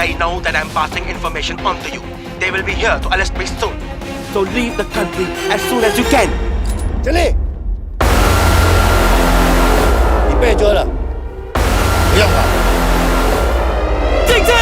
They know that I'm passing information on to you. They will be here to arrest me soon. So leave the country as soon as you can. चले你被捉了不要跑静静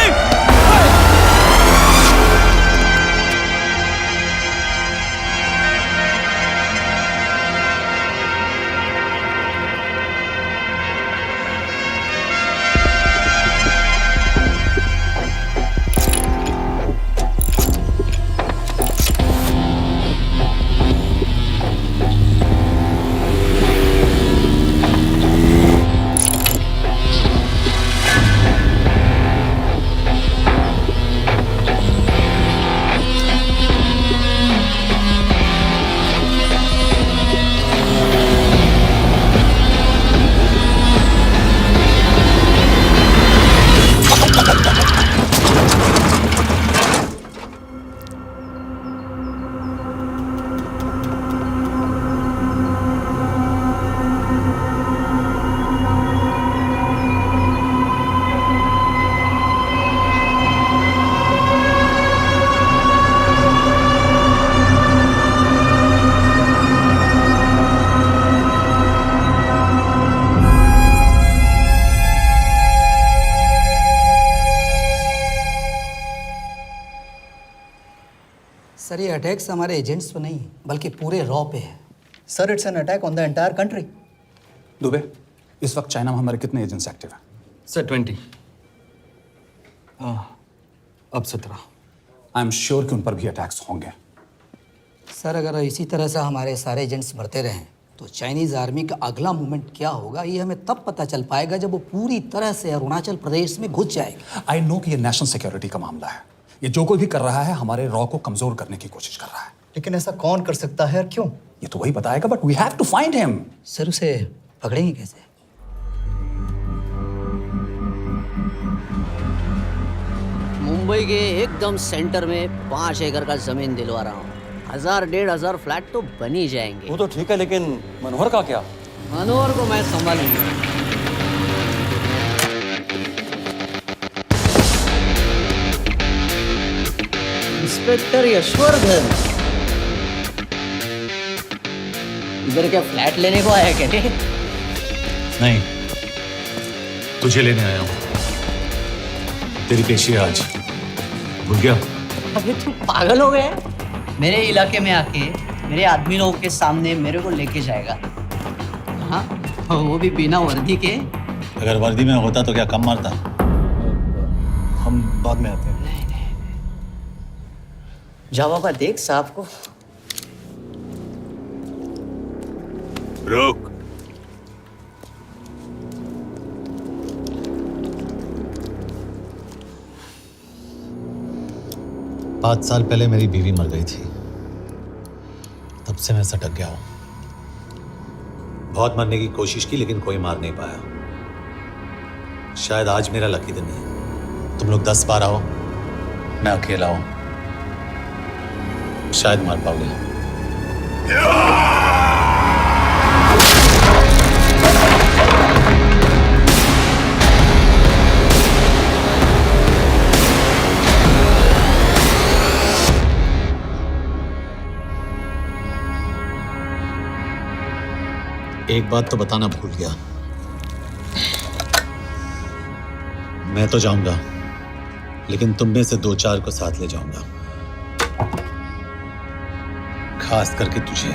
sir, ये attacks हमारे agents पे नहीं बल्कि पूरे रॉ पे है। Sir, it's an attack on the entire country. Dubey, इस वक्त चाइना में हमारे कितने एजेंट्स एक्टिव हैं? सर 20। अब 17। आई एम श्योर कि उन पर भी अटैक्स होंगे। सर, अगर इसी तरह से हमारे सारे एजेंट्स बढ़ते रहें तो चाइनीज़ आर्मी का अगला मूवमेंट क्या होगा ये हमें तब पता चल पाएगा जब वो पूरी तरह से अरुणाचल प्रदेश में घुस जाएगा। आई नो कि ये नेशनल सिक्योरिटी का मामला है। ये जो कोई भी कर रहा है हमारे रॉ को कमजोर करने की कोशिश कर रहा है। लेकिन ऐसा कौन कर सकता है और क्यों? ये तो वही बताएगा, but we have to find him. Sir, उसे पकड़ेंगे कैसे? मुंबई के एकदम सेंटर में 5 एकड़ का जमीन दिलवा रहा हूँ। 1000-1500 फ्लैट तो बन ही जाएंगे। वो तो ठीक है, लेकिन मनोहर का क्या? मनोहर को मैं संभालूंगा। इंस्पेक्टर यशवर्धन, इधर क्या फ्लैट लेने को आया क्या? नहीं, तुझे लेने आया हूँ। तेरी पेशी है आज, भूल गया? अबे तू पागल हो गया? मेरे इलाके में आके मेरे आदमी लोगों के सामने मेरे को लेके जाएगा? हाँ, वो भी बिना वर्दी के। अगर वर्दी में होता तो क्या कम मारता? हम बाद में आते हैं। जाओ बाबा, देख साहब को। रुक। पाँच साल पहले मेरी बीवी मर गई थी, तब से मैं सटक गया हूं। बहुत मरने की कोशिश की लेकिन कोई मार नहीं पाया। शायद आज मेरा लकी दिन है। तुम लोग 10 बार आओ, मैं अकेला हूं, शायद मार पाओगे। एक बात तो बताना भूल गया, मैं तो जाऊंगा लेकिन तुम में से 2-4 को साथ ले जाऊंगा, खास करके तुझे।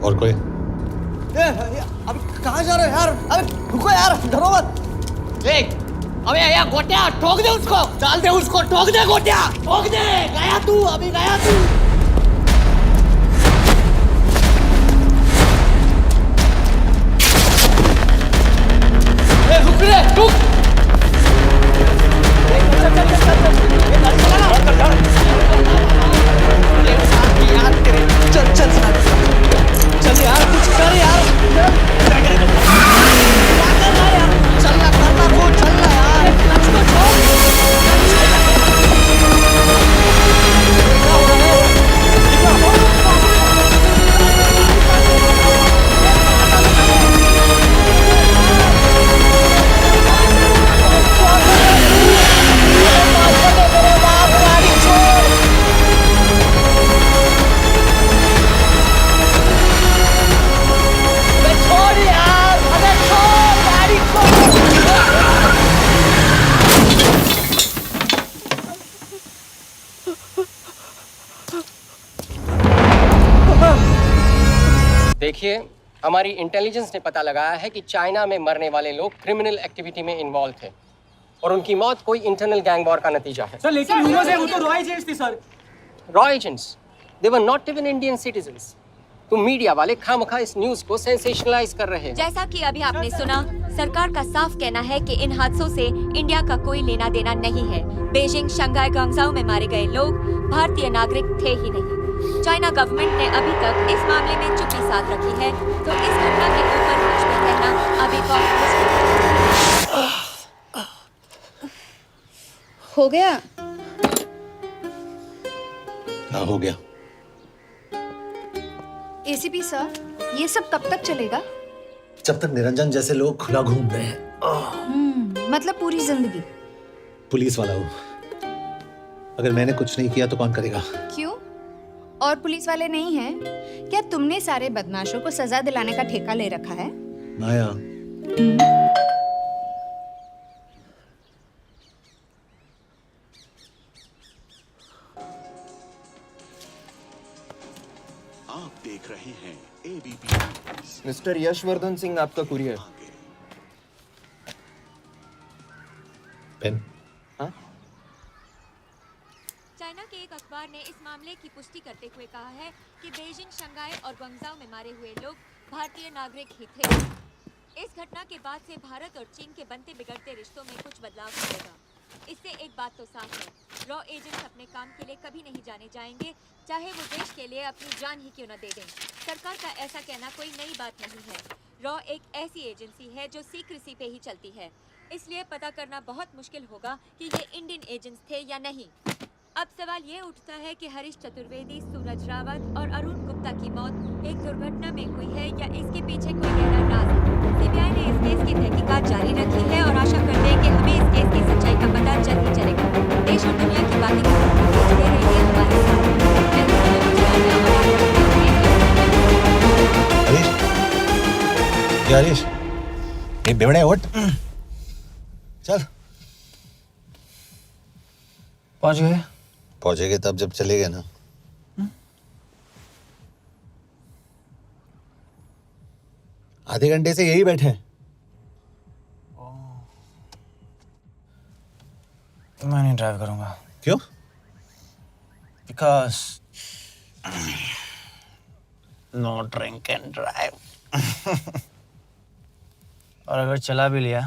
और कोई? अबे कहाँ जा रहे हो यार? अबे रुको यार, डरो मत। देख, अबे यार गोटिया, ठोक दे उसको, डाल दे उसको, ठोक दे गोटिया, ठोक दे। गया तू, अभी गया तू। रुक रे, रुक। चल चल चल यार, कुछ कर यार। देखिए, हमारी इंटेलिजेंस ने पता लगाया है कि चाइना में मरने वाले लोग क्रिमिनल एक्टिविटी में इन्वॉल्व थे और उनकी मौत कोई इंटरनल गैंग वॉर का नतीजा है। सर लेकिन ह्यूमर्स है, वो तो रॉ एजेंट्स थे sir. Raw agents, they were not even Indian citizens. तुम मीडिया वाले खामखा इस न्यूज को सेंसेशनलाइज कर रहे हैं। जैसा कि अभी आपने सुना, सरकार का साफ कहना है कि इन हादसों से इंडिया का कोई लेना देना नहीं है। बीजिंग, शंघाई, ग्वांगझाओ में मारे गए लोग भारतीय नागरिक थे ही नहीं। चाइना गवर्नमेंट ने अभी तक इस मामले में चुप्पी साध रखी है, तो इस घटना के ऊपर कुछ भी कहना अभी बहुत मुश्किल है। हो गया? हाँ, हो गया। एसीपी सर, ये सब कब तक चलेगा? जब तक निरंजन जैसे लोग खुला घूम रहे हैं। मतलब पूरी जिंदगी? पुलिस वाला हूँ, अगर मैंने कुछ नहीं किया तो कौन करेगा? क्यों? और पुलिस वाले नहीं हैं? क्या तुमने सारे बदमाशों को सजा दिलाने का ठेका ले रखा है? माया, आप देख रहे हैं एबीपी। मिस्टर यशवर्धन सिंह, आपका कुरियर। पेन। हाँ? चाइना के एक अखबार ने इस मामले की पुष्टि करते हुए कहा है कि बीजिंग, शंघाई और ग्वांगझाओ में मारे हुए लोग भारतीय नागरिक ही थे। इस घटना के बाद से भारत और चीन के बनते बिगड़ते रिश्तों में कुछ बदलाव आएगा। इससे एक बात तो साफ है, रॉ एजेंट्स अपने काम के लिए कभी नहीं जाने जाएंगे, चाहे वो देश के लिए अपनी जान ही क्यों न दे दें। सरकार का ऐसा कहना कोई नई बात नहीं है। रॉ एक ऐसी एजेंसी है जो सीक्रेसी पे ही चलती है, इसलिए पता करना बहुत मुश्किल होगा कि ये इंडियन एजेंट्स थे या नहीं। अब सवाल ये उठता है कि हरीश चतुर्वेदी, सूरज रावत और अरुण गुप्ता की मौत एक दुर्घटना में हुई है या इसके पीछे कोई गहरा राज है। सीबीआई ने इस केस की तहकीकात जारी रखी है और आशा करते हैं कि हमें इस केस की सच्चाई का पता जल्द ही चलेगा। देश और दुनिया की बाकी खबरों को देखते रहिए हमारे साथ। हरीश, ये बेवड़े उठ, चल। पहुंच गए? पहुंचेंगे तब जब चलेंगे ना। आधे घंटे से यही बैठे हैं। मैं नहीं ड्राइव करूंगा। क्यों? Because no drink and drive. और अगर चला भी लिया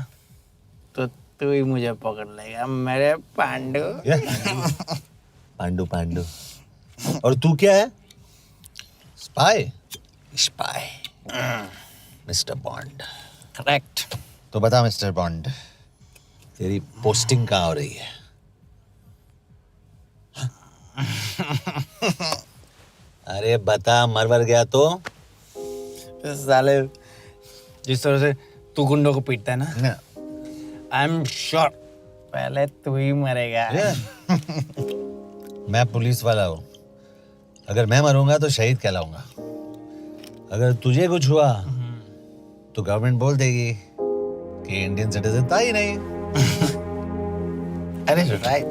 तो तू ही मुझे पकड़ लेगा, मेरे पांडू। पांडू पांडू। और तू क्या है? Spy? Spy. Mister bond. Correct. तो बता मिस्टर बॉन्ड, तेरी पोस्टिंग कहाँ हो रही है? अरे बता, मरवर गया तो? साले, जिस तरह से तू गुंडों को पीटता है ना, आई एम श्योर पहले तू ही मरेगा। मैं पुलिस वाला हूँ, अगर मैं मरूंगा तो शहीद कहलाऊंगा। अगर तुझे कुछ हुआ तो गवर्नमेंट बोल देगी कि इंडियन सिटीजन था ही नहीं। अरे राइट।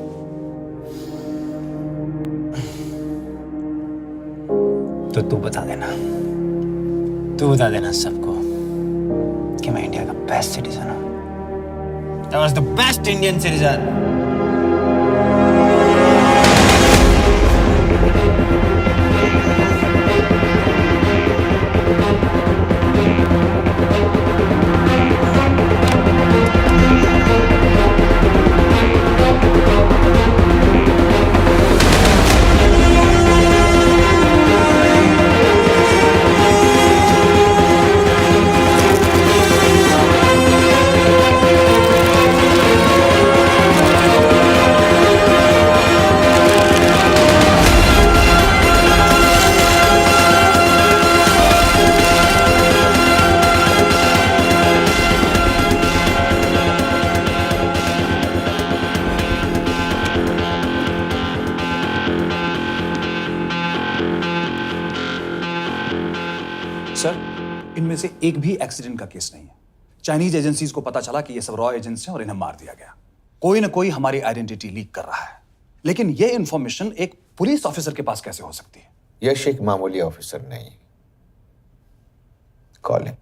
तो तू बता देना सबको कि मैं इंडिया का बेस्ट सिटीजन हूँ। I was the best Indian citizen. Sir, इनमें से एक भी एक्सीडेंट का केस नहीं है। चाइनीज एजेंसीज को पता चला कि ये सब रॉ एजेंट्स हैं और इन्हें मार दिया गया। कोई ना कोई हमारी आइडेंटिटी लीक कर रहा है, लेकिन ये इंफॉर्मेशन एक पुलिस ऑफिसर के पास कैसे हो सकती है? यश एक मामूली ऑफिसर नहीं, calling.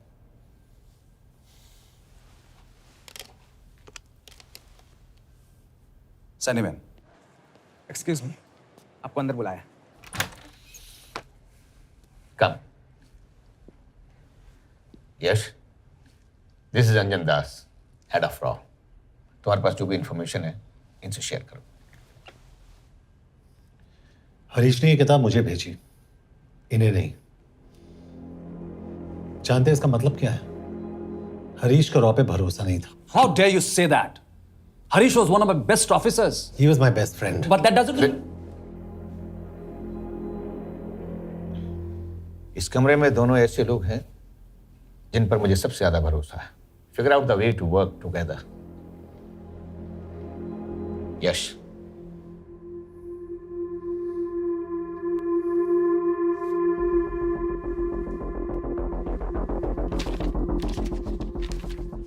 Sunny man, excuse me, आपको अंदर बुलाया। Come. Yash, this is Anjan Das, head of रॉ। तुम्हारे पास जो भी इंफॉर्मेशन है इनसे शेयर करो। हरीश ने ये किताब मुझे भेजी, इन्हें नहीं। जानते हैं इसका मतलब क्या है? हरीश को रॉ पे भरोसा नहीं था। How dare you say that? Harish was one of my best officers. He was my best friend. But that doesn't mean. इस कमरे में दोनों ऐसे लोग हैं जिन पर मुझे सबसे ज्यादा भरोसा है। Figure out the way to work together. Yash,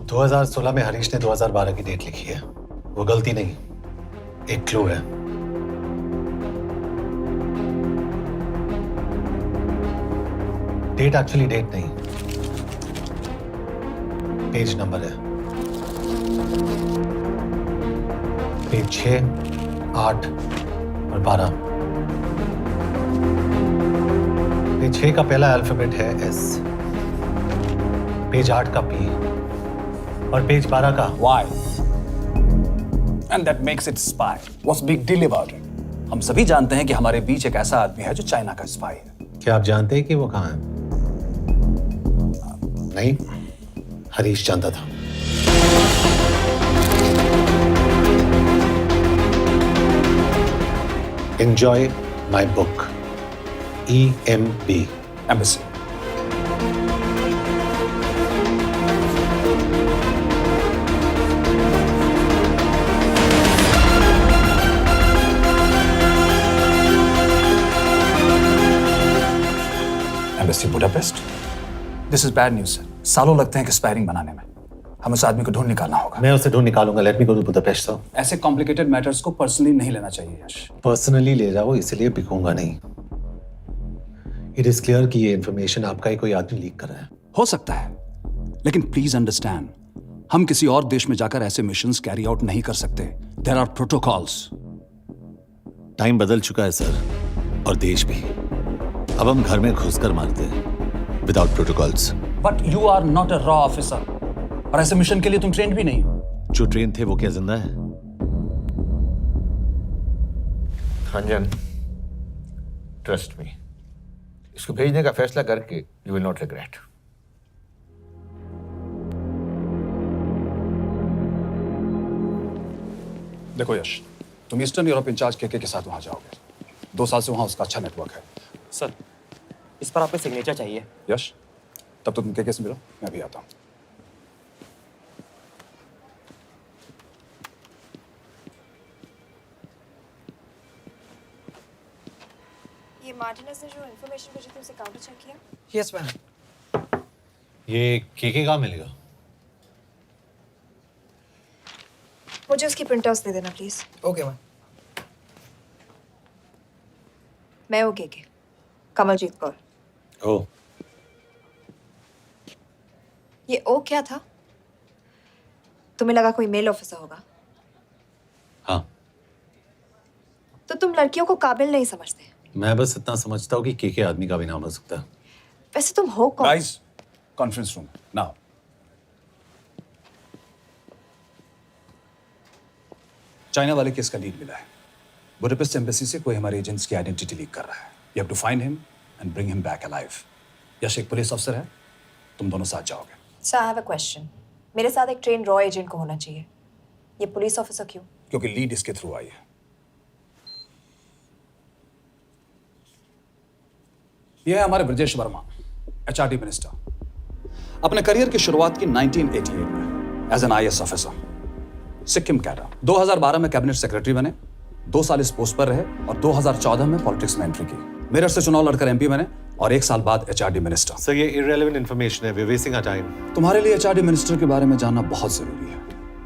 2016 में हरीश ने 2012 की डेट लिखी है। वो गलती नहीं, एक क्लू है। डेट एक्चुअली डेट नहीं, पेज नंबर है। पेज 6, 8 और 12। पेज 6 का पहला अल्फाबेट है एस, पेज 8 का पी और पेज 12 का Why? And that makes it spy. What's big deal about it? हम सभी जानते हैं कि हमारे बीच एक ऐसा आदमी है जो चाइना का स्पाई है। क्या आप जानते हैं कि वो कहाँ है? नहीं, हरीश जानता था। Enjoy my book. EMB. Embassy. Embassy Budapest. This is bad news, sir. सालों लगते हैं एक्सपायरिंग बनाने में। हम उस आदमी को ढूंढ निकालना होगा। मैं उसे ढूंढ निकालूंगा। Let me go to Budapest sir. ऐसे कॉम्प्लिकेटेड मैटर्स को पर्सनली नहीं लेना चाहिए यश। पर्सनली ले जाओ, इसलिए बिकूंगा नहीं। इट इज क्लियर कि ये इंफॉर्मेशन आपका ही कोई आदमी लीक कर रहा है। हो सकता है, लेकिन प्लीज अंडरस्टैंड, हम किसी और देश में जाकर ऐसे मिशंस कैरी आउट नहीं कर सकते। There are protocols. टाइम बदल चुका है सर, और देश भी। अब हम घर में घुसकर मारते हैं without protocols. But you are not a रॉ ऑफिसर, और ऐसे मिशन के लिए तुम ट्रेंड भी नहीं हो। जो ट्रेन थे वो क्या जिंदा है? अंजन, ट्रस्ट मी, इसको भेजने का फैसला करके यू विल नॉट रिग्रेट। देखो यश, तुम ईस्टर्न यूरोप इंचार्ज के साथ वहां जाओगे। 2 साल से वहां उसका अच्छा नेटवर्क है। सर, इस पर आपके सिग्नेचर चाहिए। यश, तब तो तुम के से मिलो, मैं भी आता हूं। ये मार्टिनेज ने जो इन्फॉर्मेशन भेजी थी उसे काउंटर चेक किया? Yes ma'am. ये केके कहाँ मिलेगा? मुझे उसकी प्रिंटआउट्स दे देना प्लीज। Okay ma'am. मैं हूँ केके, कमलजीत कौर। ओ, ये ओ क्या था? तुम्हें लगा कोई मेल ऑफिसर होगा? हाँ। तो तुम लड़कियों को काबिल नहीं समझते? मैं बस इतना समझता हूँ कि केके आदमी का भी नाम हो सकता है। वैसे तुम हो कौन? Guys, conference room now. China वाले केस का लीड मिला है। बुडापेस्ट एम्बेसी से कोई हमारे एजेंट्स की आइडेंटिटी लीक कर रहा है। You have to find him and bring him back alive. Yash एक पुलिस अफसर है, तुम दोनों साथ जाओगे। Sir, I have a question. मेरे साथ एक ट्रेन रॉ एजेंट को होना चाहिए, ये पुलिस ऑफिसर क्यों? क्योंकि लीड इसके थ्रू आई है। यह है हमारे ब्रजेश वर्मा, एचआरडी मिनिस्टर। अपने करियर की शुरुआत की 1988 में as an IAS officer, Sikkim cadre. 2012 में कैबिनेट सेक्रेटरी बने, 2 साल इस पोस्ट पर रहे और 2014 में पॉलिटिक्स में एंट्री की। मेरठ से चुनाव लड़कर एमपी बने और 1 साल बाद एचआरडी मिनिस्टर। सर, ये इररिलेवेंट इंफॉर्मेशन है, we are wasting our time. तुम्हारे लिए एचआरडी मिनिस्टर के बारे में जानना बहुत जरूरी है,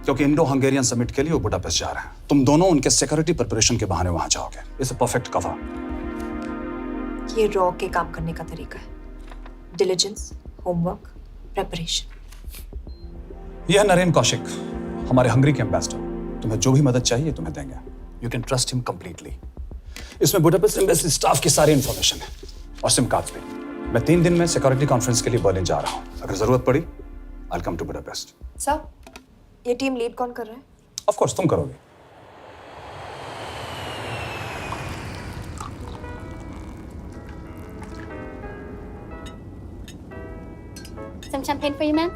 क्योंकि इंडो हंगेरियन समिट के लिए वो बुडापेस्ट जा रहे हैं। तुम दोनों उनके सिक्योरिटी प्रिपरेशन के बहाने वहां जाओगे। It's a perfect cover. ये रॉ के काम करने का तरीका है। Diligence, homework, preparation. यह है नरेन कौशिक, हमारे हंगरी के एम्बेसडर। तुम्हें जो भी मदद चाहिए तुम्हें देंगे। You can trust him completely. इसमें बुडापेस्ट एम्बेसी स्टाफ की सारी इंफॉर्मेशन है और सिम कार्ड्स भी। मैं 3 दिन में सिक्योरिटी कॉन्फ्रेंस के लिए बर्लिन जा रहा हूँ। अगर जरूरत पड़ी आई कम टू बुडापेस्ट। सर, ये टीम लीड कौन कर रहा है? ऑफ कोर्स तुम करोगे। Some champagne for you, ma'am.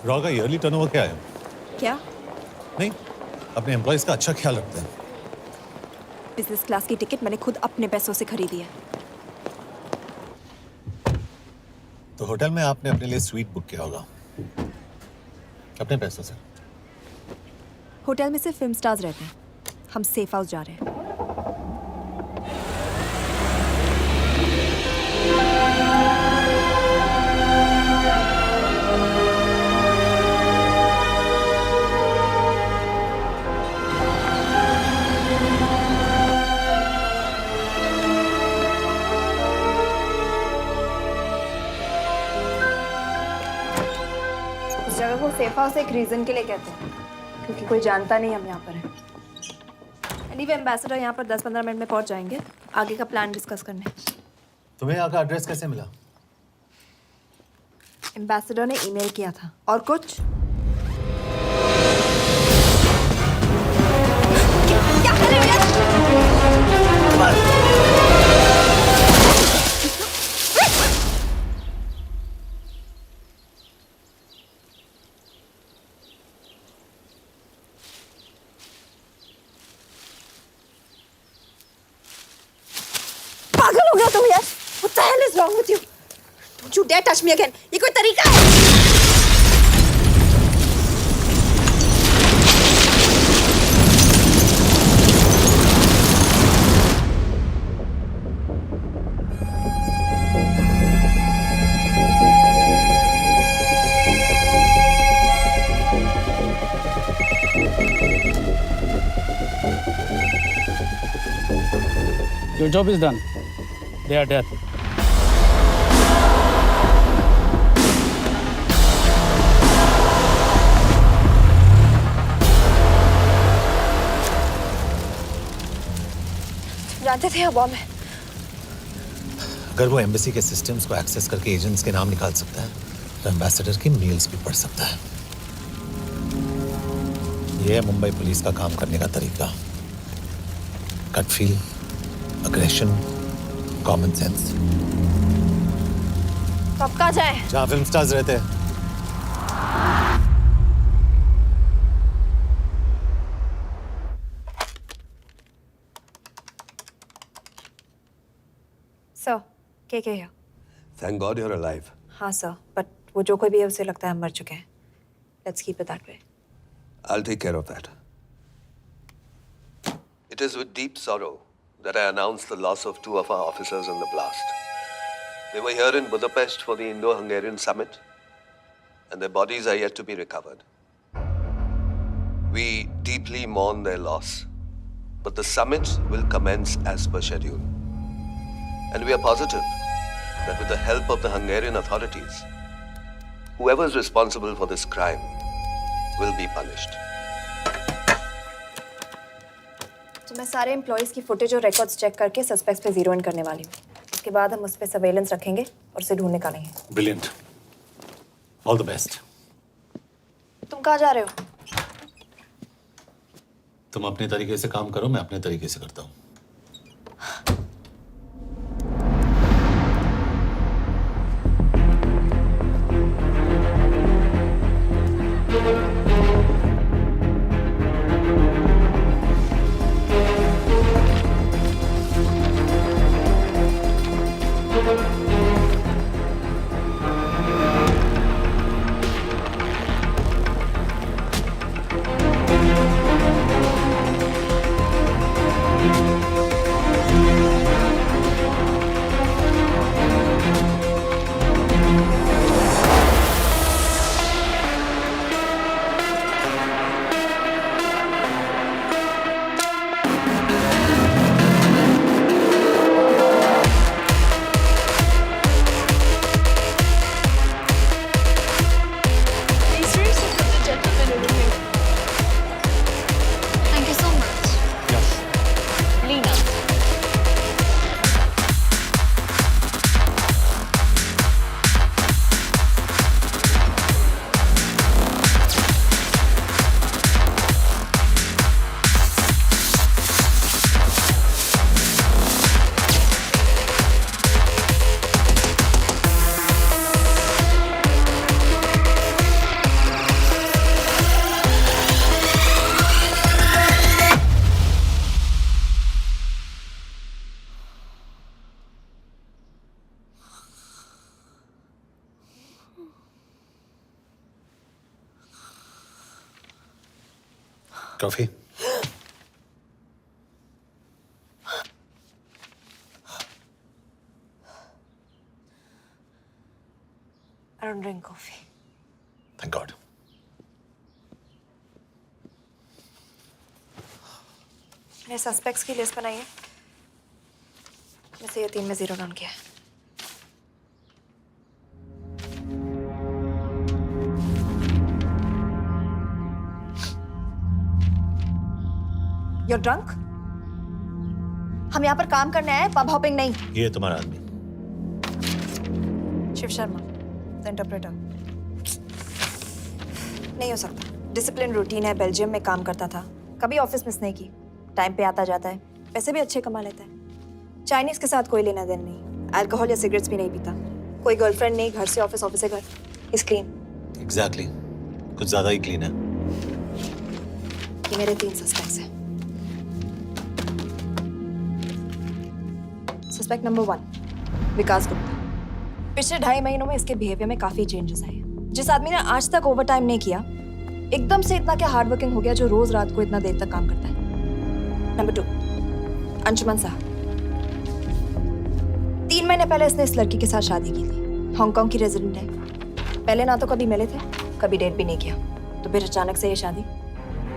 Raw का ईयरली टर्नओवर क्या है? क्या? नहीं, अपने एम्प्लॉयज का अच्छा ख्याल रखते हैं। बिजनेस क्लास की टिकट मैंने खुद अपने पैसों से खरीदी है। तो होटल में आपने अपने लिए स्वीट बुक किया होगा अपने पैसों से। होटल में सिर्फ फिल्म स्टार्स रहते हैं, हम सेफ हाउस जा रहे हैं। इस जगह को सेफ हाउस एक रीजन के लिए कहते हैं, क्योंकि कोई जानता नहीं हम यहाँ पर हैं। एनीवे एम्बेसडर यहाँ पर 10-15 मिनट में पहुँच जाएंगे आगे का प्लान डिस्कस करने। तुम्हें यहाँ का एड्रेस कैसे मिला? एम्बेसडर ने ईमेल किया था। और कुछ? क्या कर रहे हो यार? पागल हो गया तुम यार? What the hell is wrong with you? Don't you dare touch me again. ये कोई तरीका है? Your job is done. They are dead. जानते थे बॉम्ब है। अगर वो एम्बेसी के सिस्टम्स को एक्सेस करके एजेंट्स के नाम निकाल सकता है तो एम्बेसडर की मेल्स भी पढ़ सकता है। ये है मुंबई पुलिस का काम करने का तरीका। Gut feel, aggression, common sense. तो अब कहाँ जाएं? जहाँ फिल्म स्टार्स रहते हैं। सर, के here? Thank God you're alive. हाँ सर, बट वो जो कोई भी है उसे लगता है हम मर चुके हैं। Let's keep it that way. I'll take care of that. It is with deep sorrow that I announce the loss of 2 of our officers in the blast. They were here in Budapest for the Indo-Hungarian summit, and their bodies are yet to be recovered. We deeply mourn their loss, but the summit will commence as per schedule. And we are positive that with the help of the Hungarian authorities, whoever is responsible for this crime will be punished. तो मैं सारे employees की footage और records check करके suspects पे zero in करने वाली हूँ। उसके बाद हम उस पे सर्वेलेंस रखेंगे और उसे ढूंढ निकालेंगे। Brilliant. All the best. तुम कहाँ जा रहे हो? तुम अपने तरीके से काम करो, मैं अपने तरीके से करता हूँ। Coffee? I don't drink coffee. Thank God. मैंने सस्पेक्ट्स की लिस्ट बनाई है, में से ये 3 में 0 डाउन किया है। You're drunk? हम यहाँ पर काम करने आए, पब हॉपिंग नहीं। ये तुम्हारा आदमी। Shiv Sharma, the interpreter. नहीं हो सकता। डिसिप्लिन रूटीन है, बेल्जियम में काम करता था, कभी ऑफिस मिस नहीं की, टाइम पे आता जाता है, पैसे भी अच्छे कमा लेता है। चाइनीज के साथ कोई लेना देना नहीं, अल्कोहल या सिगरेट्स भी नहीं पीता, कोई गर्लफ्रेंड नहीं, घर से ऑफिस, ऑफिस से घर। Is clean. एग्जैक्टली, कुछ ज्यादा ही क्लीन है। ये मेरे 3 सस्पेक्ट्स हैं। सस्पेक्ट नंबर 1, विकास गुप्ता। पिछले 2.5 महीनों में इसके बिहेवियर में काफी चेंजेस आए हैं। जिस आदमी ने आज तक ओवर टाइम नहीं किया, एकदम से इतना क्या हार्ड वर्किंग हो गया जो रोज रात को इतना देर तक काम करता है। नंबर 2, अंशुमन साहब। 3 महीने पहले इसने इस लड़की के साथ शादी की थी, हांगकांग की रेजिडेंट है। पहले ना तो कभी मिले थे, कभी डेट भी नहीं किया, तो फिर अचानक से ये शादी।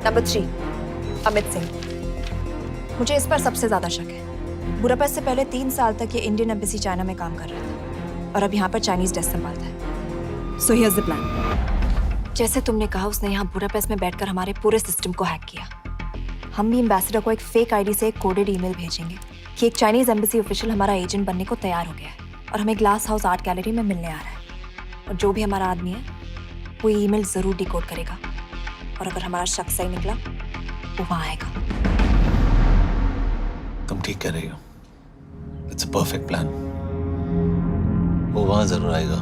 नंबर 3, अमित सिंह। मुझे इस पर सबसे ज्यादा शक है। बुडापेस्ट से पहले 3 साल तक ये इंडियन एम्बेसी चाइना में काम कर रहा था और अब यहाँ पर चाइनीज डेस्क संभालता है। So here's the plan. जैसे तुमने कहा, उसने यहाँ बुडापेस्ट में बैठकर हमारे पूरे सिस्टम को हैक किया। हम भी एम्बेसडर को एक फेक आईडी से एक कोडेड ईमेल भेजेंगे कि एक चाइनीज एम्बेसी ऑफिशियल हमारा एजेंट बनने को तैयार हो गया है और हमें ग्लास हाउस आर्ट गैलरी में मिलने आ रहा है। और जो भी हमारा आदमी है वो ईमेल जरूर डिकोड करेगा और अगर हमारा शक सही निकला वो वहाँ आएगा। तुम ठीक कह रही हो। It's a perfect plan. वो वहां जरूर आएगा।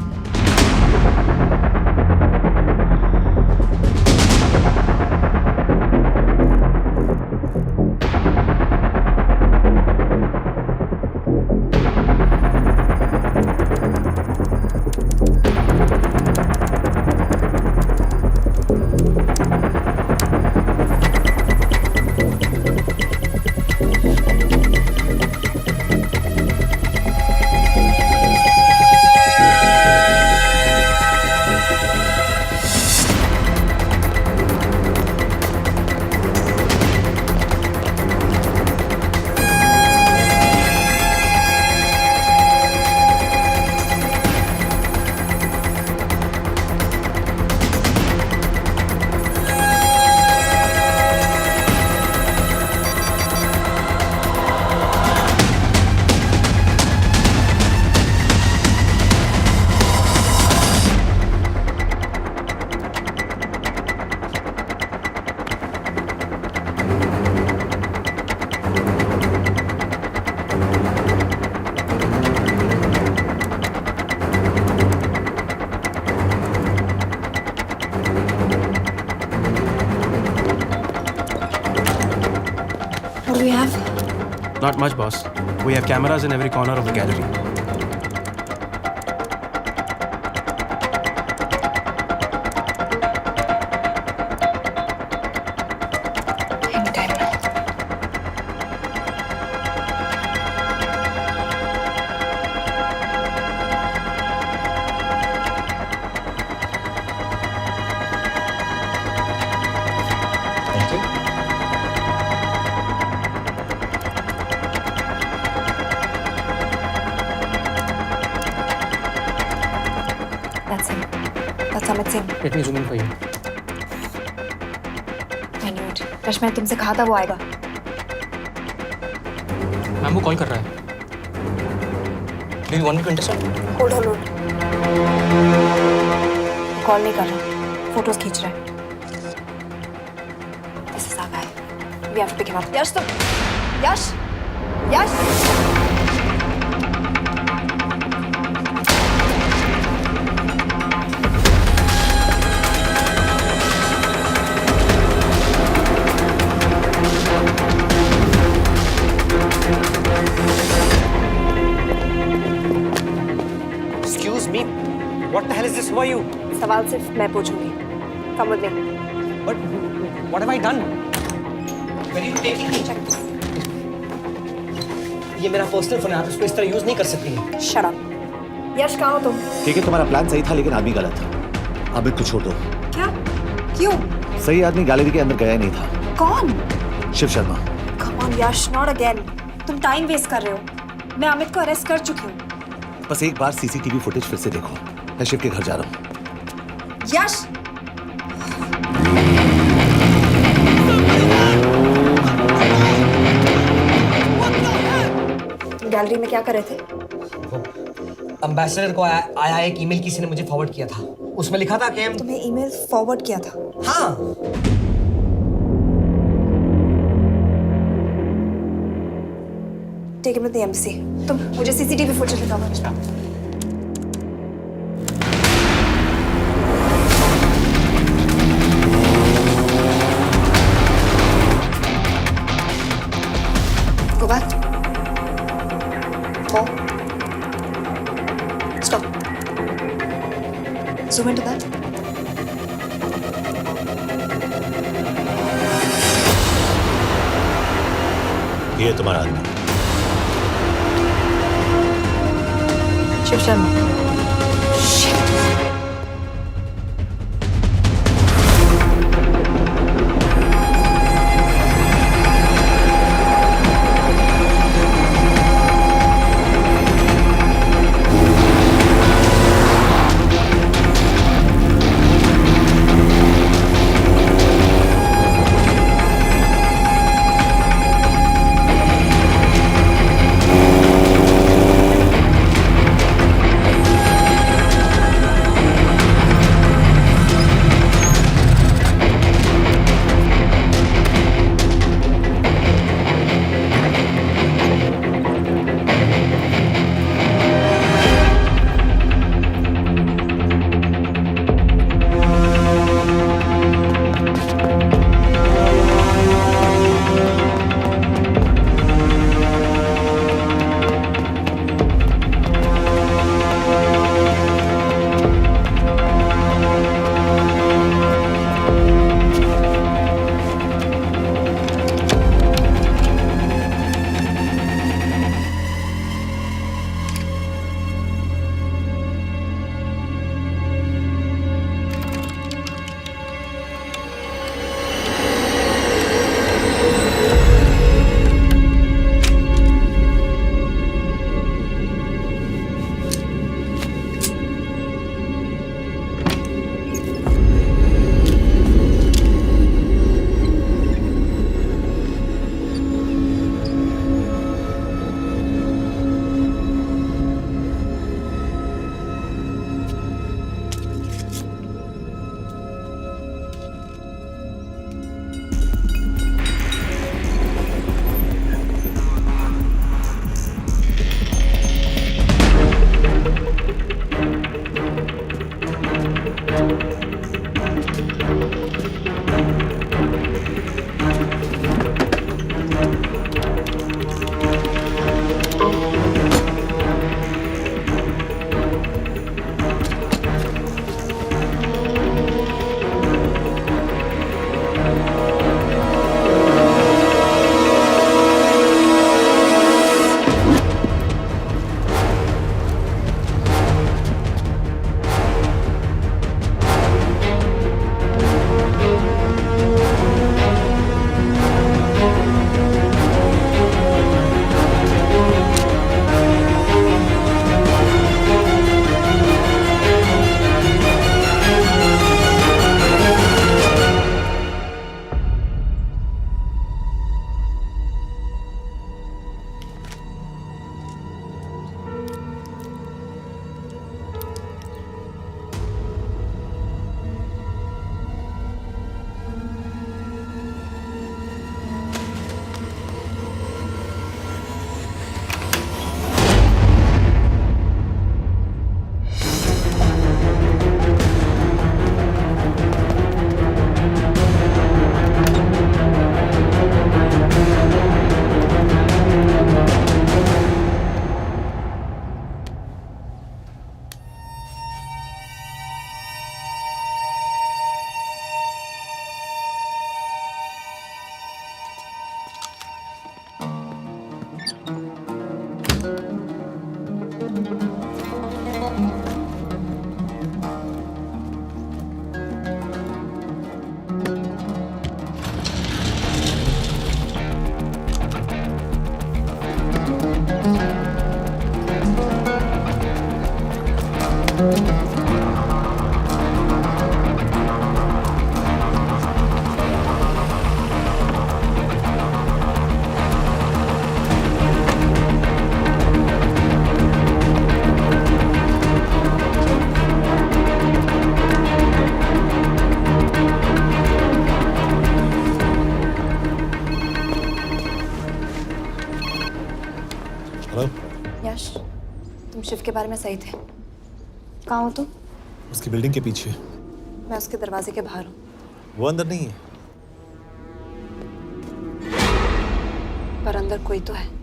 Not much, boss. We have cameras in every corner of the gallery. Anytime now. That's him. That's Amit Singh. Let me zoom in for you. I knew it. Rush, मैंने तुमसे कहा था वो आएगा। मैम वो कॉल कर रहा है. Do you want me to intercept? Hold. Call नहीं कर रहा, फोटोज खींच रहा है। This is our guy. We have to pick him up. यश तुम, यश. Excuse me. What the hell is this? Who are you? सवाल सिर्फ मैं पूछूंगी। Come with me. But what have I done? ये मेरा पर्सनल फोन है, आप इसको इस तरह यूज नहीं कर सकती। Shut up. यश कहाँ हो तुम? ठीक है, तुम्हारा प्लान सही था लेकिन आदमी गलत था। अमित को छोड़ दो। क्या? क्यों? सही आदमी गैलरी के अंदर गया ही नहीं था। कौन? Shiv Sharma. Come on Yash, not again. तुम टाइम वेस्ट कर रहे हो। मैं अमित को अरेस्ट कर चुकी हूँ। बस एक बार सीसीटीवी फुटेज फिर से देखो। मैं शिव के घर जा रहा हूँ। यश! गैलरी में क्या कर रहे थे? एम्बेसडर को आया एक ईमेल किसी ने मुझे फॉरवर्ड किया था। उसमें लिखा था कि तुम्हें ईमेल फॉरवर्ड किया था? हाँ। Take him to the embassy. तुम मुझे सीसीटीवी फुटेज दिखाओ। Go back. More. Stop. Zoom into that. ये तुम्हारा आदमी। शिव शर्मा। शिव के बारे में सही थे। कहाँ हो तुम? उसकी बिल्डिंग के पीछे। मैं उसके दरवाजे के बाहर हूँ। वो अंदर नहीं है। पर अंदर कोई तो है।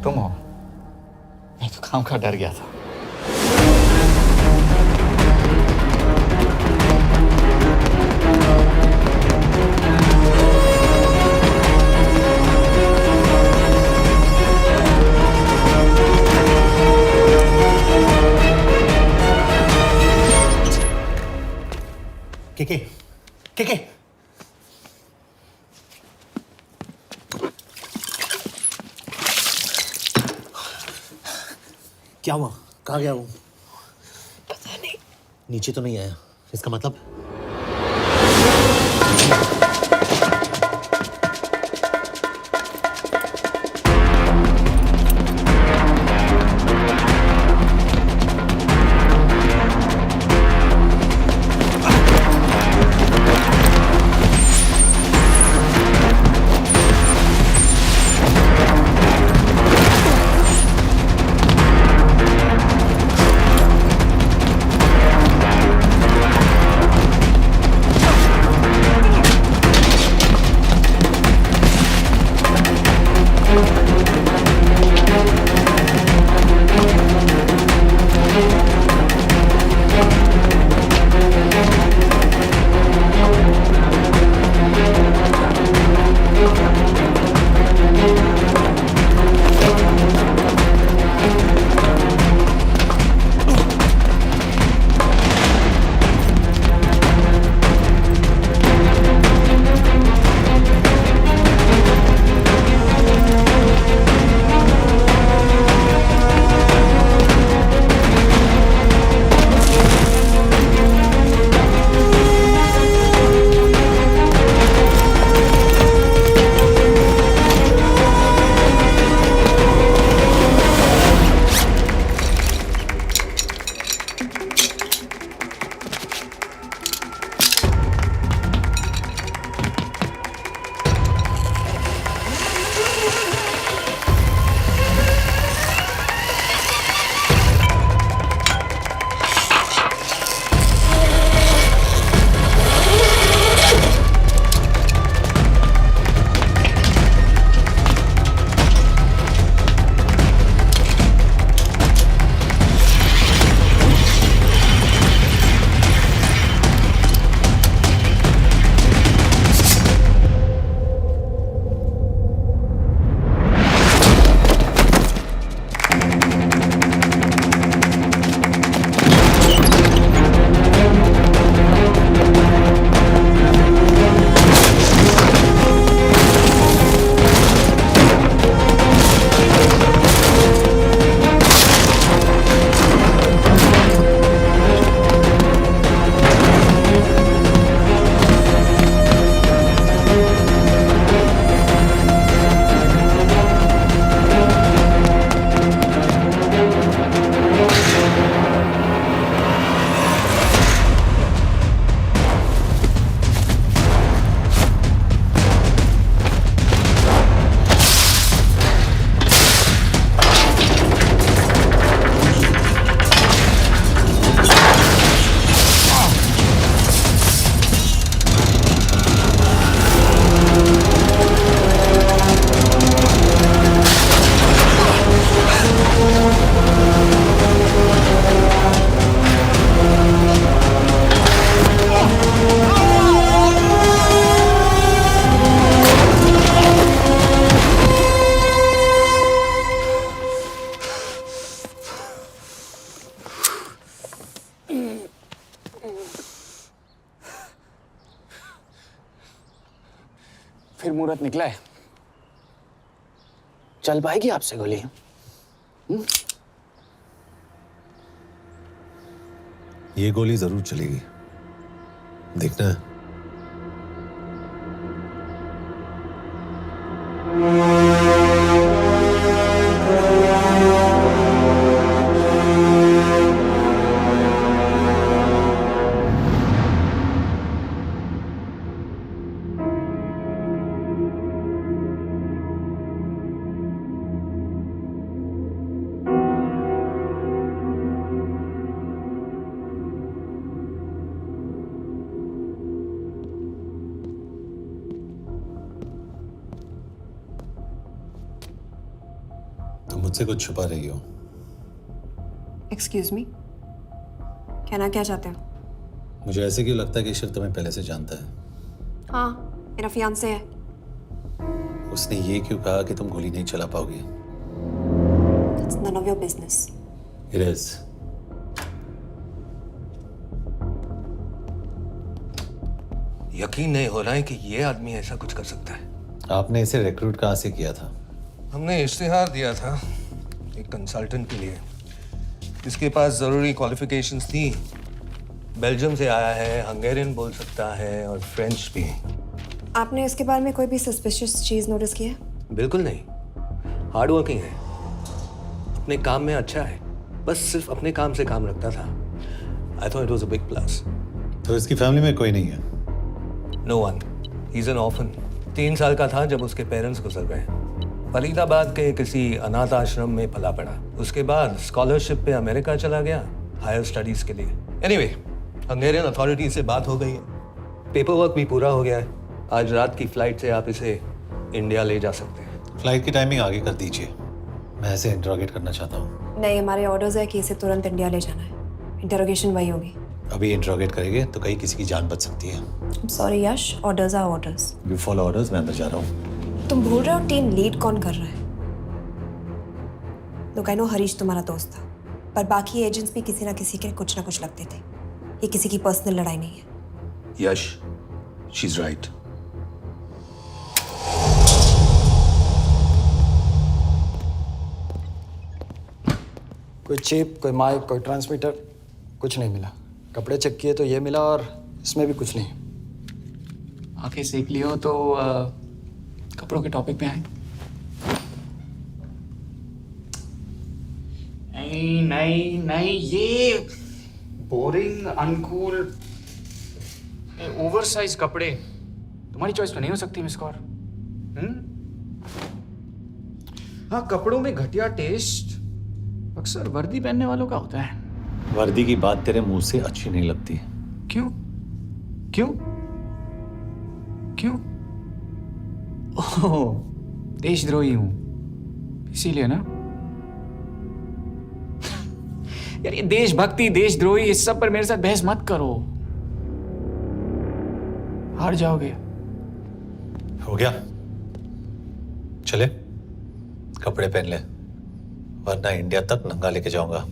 तुम हो? मैं तो काम का डर गया था। के क्या हुआ? कहाँ गया वो? पता नहीं। नीचे तो नहीं आया, इसका मतलब? फिर मुहूर्त निकला है। चल पाएगी आपसे गोली? ये गोली जरूर चलेगी, देखना है। तुम मुझसे कुछ छुपा रही हो। एक्सक्यूज मी, कहना क्या चाहते हो? मुझे ऐसे क्यों लगता है कि ईश्वर तुम्हें पहले से जानता है? हाँ, मेरा फियांसे है। उसने ये क्यों कहा कि तुम गोली नहीं चला पाओगी? It's none of your business. It is. यकीन नहीं हो रहा है कि ये आदमी ऐसा कुछ कर सकता है। आपने इसे रिक्रूट कहाँ से किया था? हमने इश्तिहार दिया था एक कंसल्टेंट के लिए, जिसके पास ज़रूरी क्वालिफिकेशंस थी। बेल्जियम से आया है, हंगेरियन बोल सकता है और फ्रेंच भी। आपने इसके बारे में कोई भी सस्पिशियस चीज नोटिस की है? बिल्कुल नहीं, हार्ड वर्किंग है, अपने काम में अच्छा है, बस सिर्फ अपने काम से काम रखता था। I thought it was a big plus. तो इसकी फैमिली में कोई नहीं है? No one, he is an orphan. 3 साल का था जब उसके पेरेंट्स गुजर गए। फरीदाबाद के किसी अनाथ आश्रम में पला पड़ा। उसके बाद स्कॉलरशिप पे अमेरिका चला गया हायर स्टडीज के लिए। एनीवे, हंगेरियन अथॉरिटीज से बात हो गई है, पेपर वर्क भी पूरा हो गया है। आज रात की फ्लाइट से आप इसे इंडिया ले जा सकते हैं। फ्लाइट की टाइमिंग आगे कर दीजिए, मैं इसे इंटरोगेट करना चाहता हूँ। नहीं, हमारे ऑर्डर्स है कि इसे तुरंत इंडिया ले जाना है। इंटरोगेशन वही होगी। अभी इंटरोगेट करेंगे तो कहीं किसी की जान बच सकती है। Sorry Yash, orders are orders. You follow orders, मैं अंदर जा रहा हूँ। तुम भूल रहे हो टीम लीड कौन कर रहा है? लोग आई नो हरीश तुम्हारा दोस्त था, पर बाकी एजेंट्स भी किसी ना किसी के कुछ ना कुछ लगते थे। ये किसी की पर्सनल लड़ाई नहीं है। यश, शी इज राइट। कोई चिप, कोई माइक, कोई ट्रांसमीटर, कुछ नहीं मिला। कपड़े चेक किए तो ये मिला और इसमें भी कुछ नहीं। आंखें सेक लियो तो कपड़ों के टॉपिक पे आए। नहीं नहीं नहीं, ये बोरिंग, अनकूल, ओवरसाइज कपड़े तुम्हारी चॉइस तो नहीं हो सकती मिस कौर। हाँ, कपड़ों में घटिया टेस्ट अक्सर वर्दी पहनने वालों का होता है। वर्दी की बात तेरे मुंह से अच्छी नहीं लगती। क्यों क्यों क्यों? ओह, देशद्रोही हूं इसीलिए ना। यार ये देशभक्ति, देशद्रोही, इस सब पर मेरे साथ बहस मत करो, हार जाओगे। हो गया, चले कपड़े पहन ले, वरना इंडिया तक नंगा लेके जाऊंगा।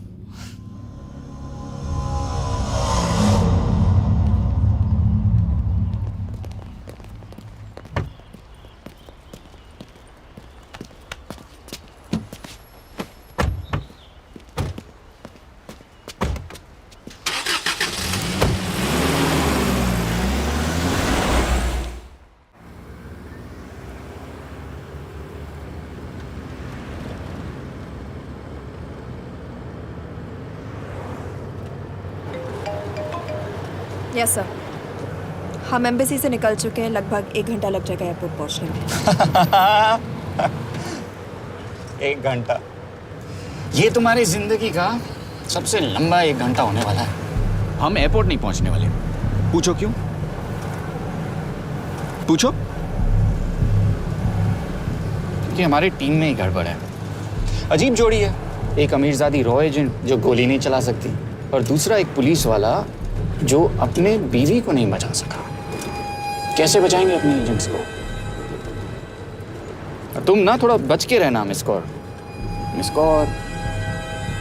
यस सर, हम एम्बेसी से निकल चुके हैं। लगभग 1 घंटा लग जाएगा एयरपोर्ट पहुंचने में। 1 घंटा? ये तुम्हारी जिंदगी का सबसे लंबा 1 घंटा होने वाला है। हम एयरपोर्ट नहीं पहुंचने वाले। पूछो क्यों? पूछो। क्योंकि हमारी टीम में ही गड़बड़ है। अजीब जोड़ी है, एक अमीरजादी रॉ एजेंट जो गोली नहीं चला सकती, और दूसरा एक पुलिस वाला जो अपने बीवी को नहीं बचा सका। कैसे बचाएंगे अपने एजेंट्स को? तुम ना थोड़ा बच के रहना मिस कौर,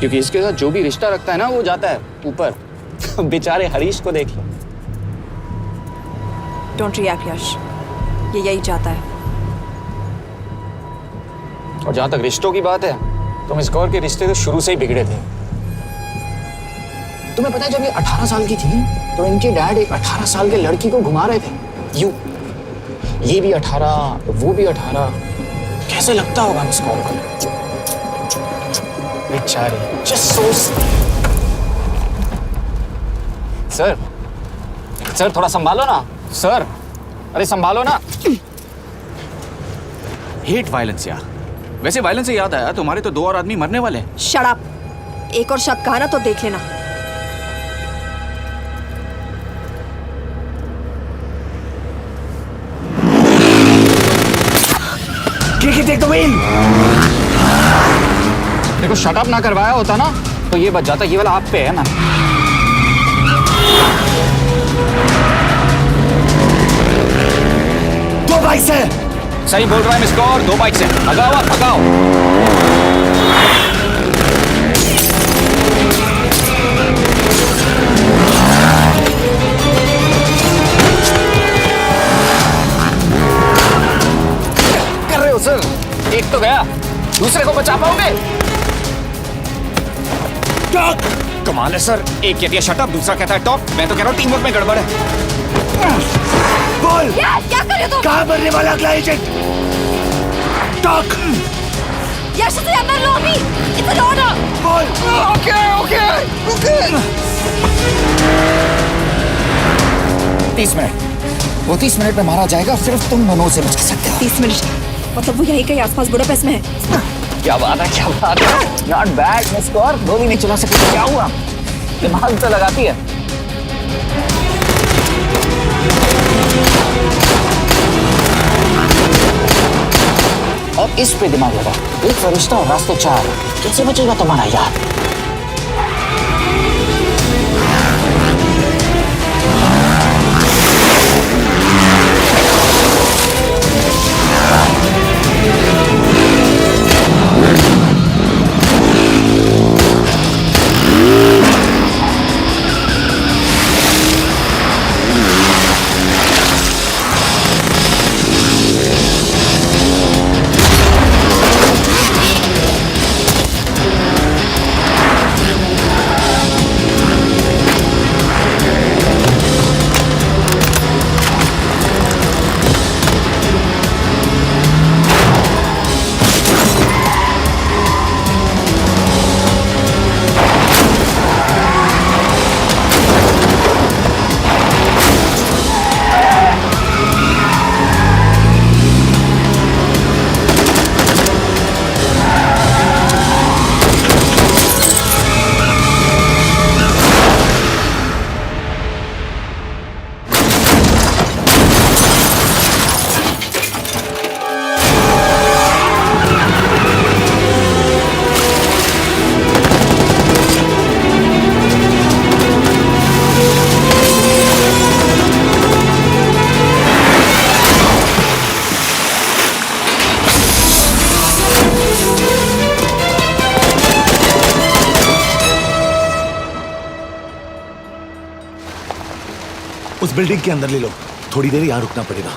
क्योंकि इसके साथ जो भी रिश्ता रखता है ना वो जाता है ऊपर। बेचारे हरीश को देख लो। डोंट रिएक्ट यश, ये यही चाहता है। और जहां तक रिश्तों की बात है, तो मिस कौर के रिश्ते तो शुरू से ही बिगड़े थे। तुम्हें पता है जब ये 18 साल की थी तो इनके डैड एक 18 साल के लड़की को घुमा रहे थे। ये भी 18, वो भी 18। कैसे लगता होगा इसको बेचारे। Just so. सर थोड़ा संभालो ना सर। अरे संभालो ना। हेट वायलेंस यार। वैसे वायलेंस से याद आया, तुम्हारे तो 2 और आदमी मरने वाले हैं। Shut up. एक और शब्द कहा ना तो देख लेना। देखो शटअप ना करवाया होता ना तो ये बच जाता। ये वाला आप पे है ना। दो बाइक से। सही बोल रहा है मिस्टर और 2 बाइक से। भगाओ आप भगाओ। कर रहे हो सर? एक तो गया, दूसरे को बचा पाओगे? कमाल है सर। एक कहती है शट अप, दूसरा कहता है टॉप। मैं तो कह रहा हूँ टीम वर्क में गड़बड़ है। बोल क्या कर रहे हो तुम? कहाँ मरने वाला अगला एजेंट? टॉक। यश से अंदर लो अभी। It's an order. बोल। Okay 30 minute. वो 30 मिनट में मारा जाएगा। सिर्फ तुम दोनों से बचा सकते हो। 30 मिनट मतलब वो यहीं कहीं आसपास बुडापेस्ट में है। क्या बात है, क्या बात है। Not bad miss Kaur. गोली नहीं चला सकती। क्या हुआ? दिमाग तो लगाती है। अब इस पे दिमाग लगा। एक फरिश्ता और रास्ते 4। कैसे बचेगा तुम्हारा यार? उस बिल्डिंग के अंदर ले लो। थोड़ी देर यहाँ रुकना पड़ेगा।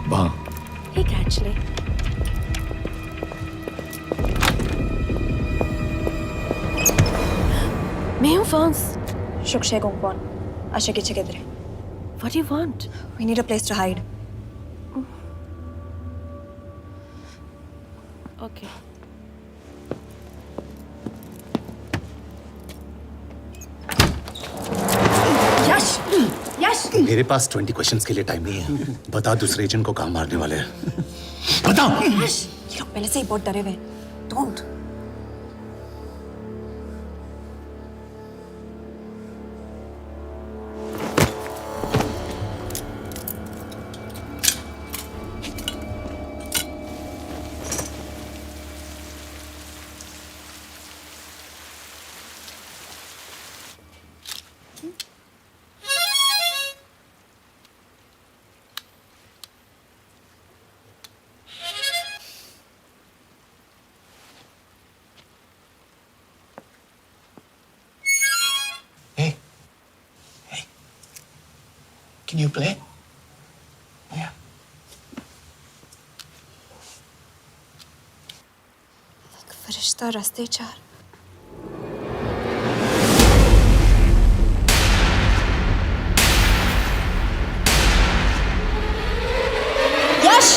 वहाँ Hey, actually. मैं हूँ फ्रांस। शुक्शे गोंगपॉन। आशा की जगह दे। What do you want? We need a place to hide. Okay. यश! यश! मेरे पास 20 क्वेश्चंस के लिए टाइम नहीं है। बता दूसरे एजेंट को कहाँ मारने वाले हैं। बता। यश! ये लोग पहले से ही बहुत डरे हुए हैं। Don't. Can you play? Yeah. फरिश्ता रास्ते चार। यश!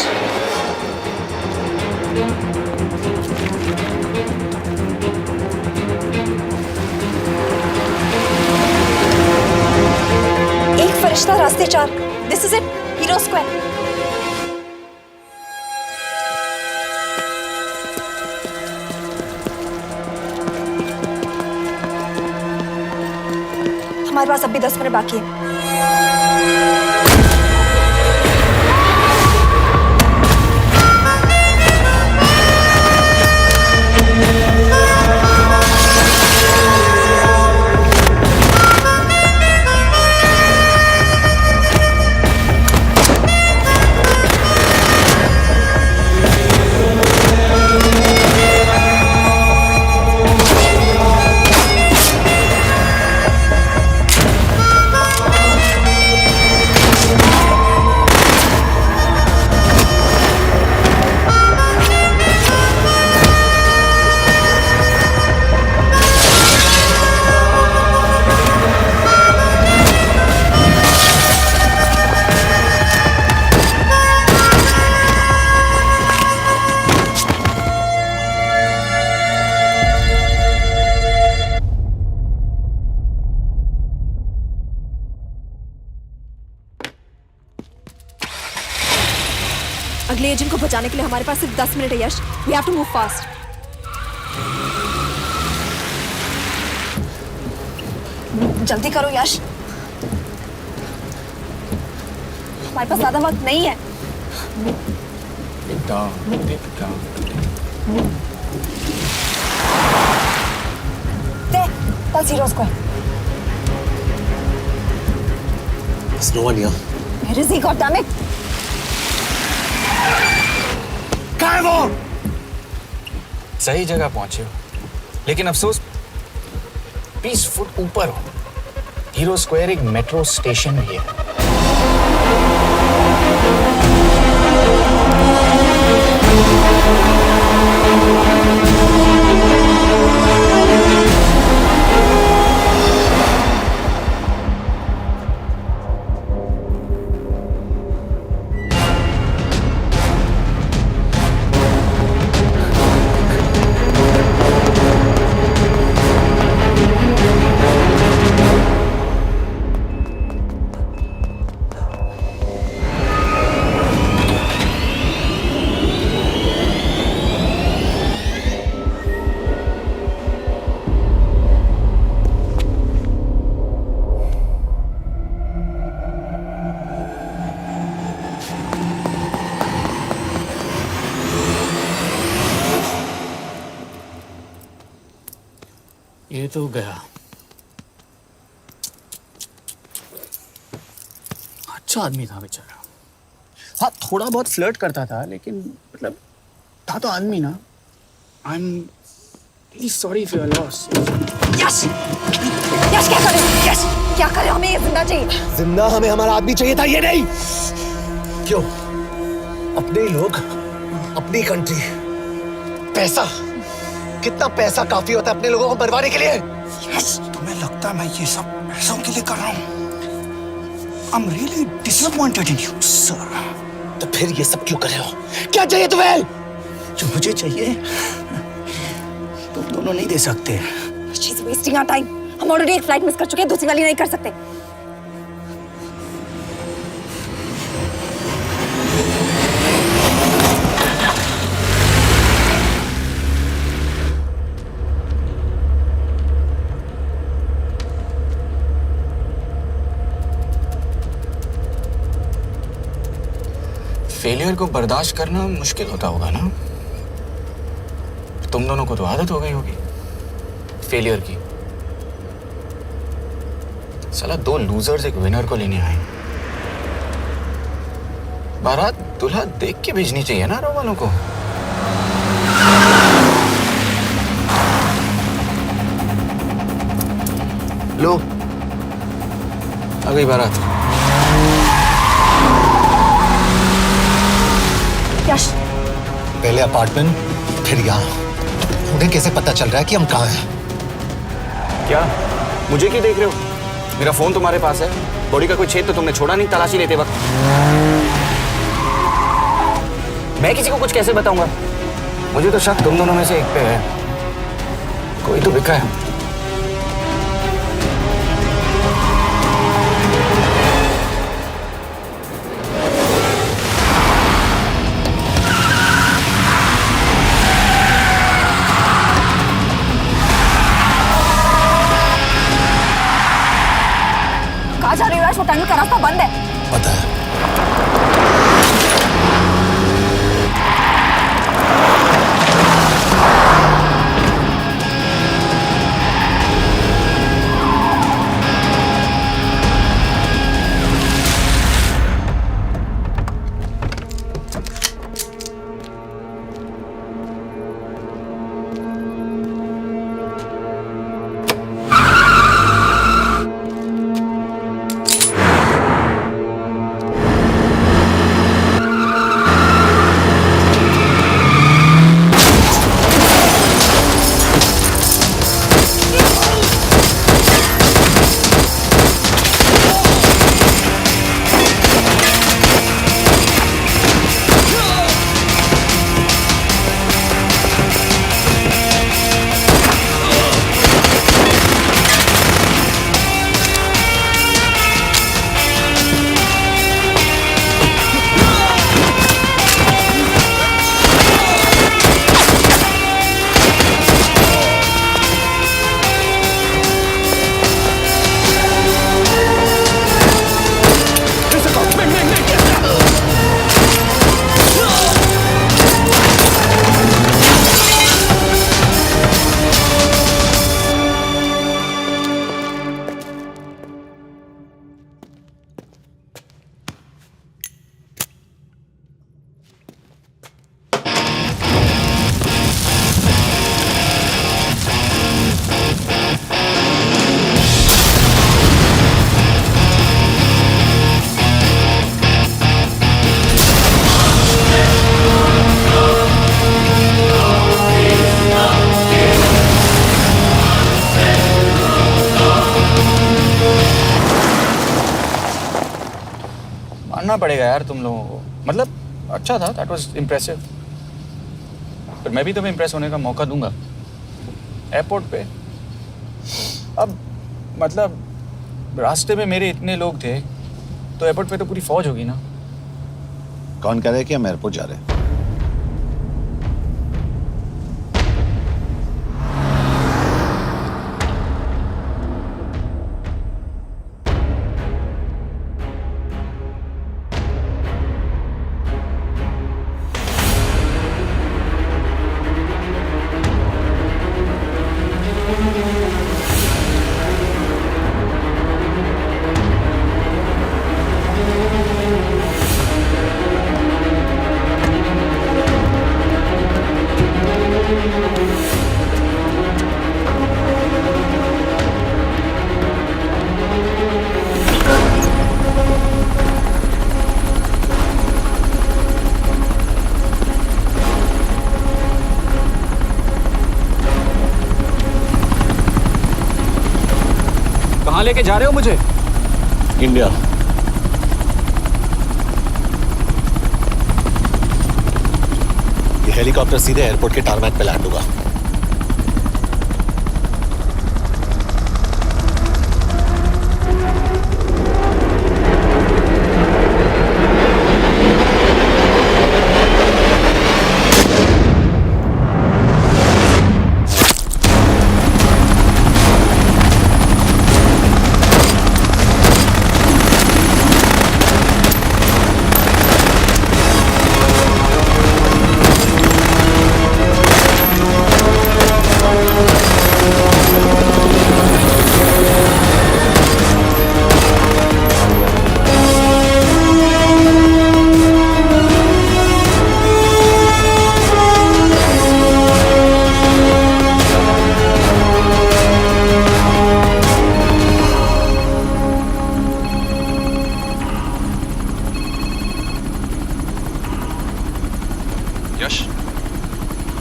एक फरिश्ता रास्ते चार। This is it. Hero Square. हमारे पास अभी 10 मिनट बाकी है। अगले एजेंट को बचाने के लिए हमारे पास सिर्फ 10 मिनट है Yash. We have to move fast. जल्दी करो यश, हमारे पास ज्यादा वक्त नहीं है। That's Hero Square. There's no one here. Where is he? God damn it! कहाँ है वो? सही जगह पहुंचे हो, लेकिन अफसोस 20 फुट ऊपर हो। हीरो स्क्वायर एक मेट्रो स्टेशन भी है। ये तो गया। अच्छा आदमी था बेचारा। हाँ, थोड़ा बहुत फ्लर्ट करता था, लेकिन मतलब था तो आदमी ना। I am really sorry for your loss. Yash! Yash क्या करे? यश क्या करे? हमें ये जिंदा चाहिए। जिंदा हमें हमारा आदमी चाहिए था, ये नहीं। क्यों? अपने लोग, अपनी कंट्री, पैसा। कितना पैसा काफी होता है अपने लोगों को मरवाने के लिए? यस, तुम्हें लगता है मैं ये सब पैसों के लिए कर रहा हूँ? I'm really disappointed in you, sir. तो फिर ये सब क्यों कर रहे हो? क्या चाहिए तुम्हें? जो मुझे चाहिए तुम दोनों नहीं दे सकते। She's wasting our time. हम ऑलरेडी एक फ्लाइट मिस कर चुके हैं, दूसरी वाली नहीं कर सकते। फेलियर को बर्दाश्त करना मुश्किल होता होगा ना? तुम दोनों को तो आदत हो गई होगी फेलियर की। साला 2 लूजर्स एक विनर को लेने आए। बारात दूल्हा देख के भेजनी चाहिए ना रो वालों को। लो, आ गई बारात। पहले अपार्टमेंट, फिर यहाँ। उन्हें कैसे पता चल रहा है कि हम कहाँ हैं? क्या मुझे क्यों देख रहे हो? मेरा फोन तुम्हारे पास है। बॉडी का कोई छेद तो तुमने छोड़ा नहीं तलाशी लेते वक्त। मैं किसी को कुछ कैसे बताऊंगा? मुझे तो शक तुम दोनों में से एक पे है। कोई तो बिका है। कहाँ जा रही हो? वो टनल का रास्ता बंद है। पता है। मानना पड़ेगा यार तुम लोगों को। मतलब अच्छा था, दैट वाज इम्प्रेसिव। पर मैं भी तुम्हें इम्प्रेस होने का मौका दूंगा एयरपोर्ट पे। अब मतलब रास्ते में मेरे इतने लोग थे तो एयरपोर्ट पे तो पूरी फौज होगी ना। कौन कह रहा है कि हम एयरपोर्ट जा रहे हैं? कहाँ लेके जा रहे हो मुझे? इंडिया। ये हेलीकॉप्टर सीधे एयरपोर्ट के टारमैक पे लैंड होगा।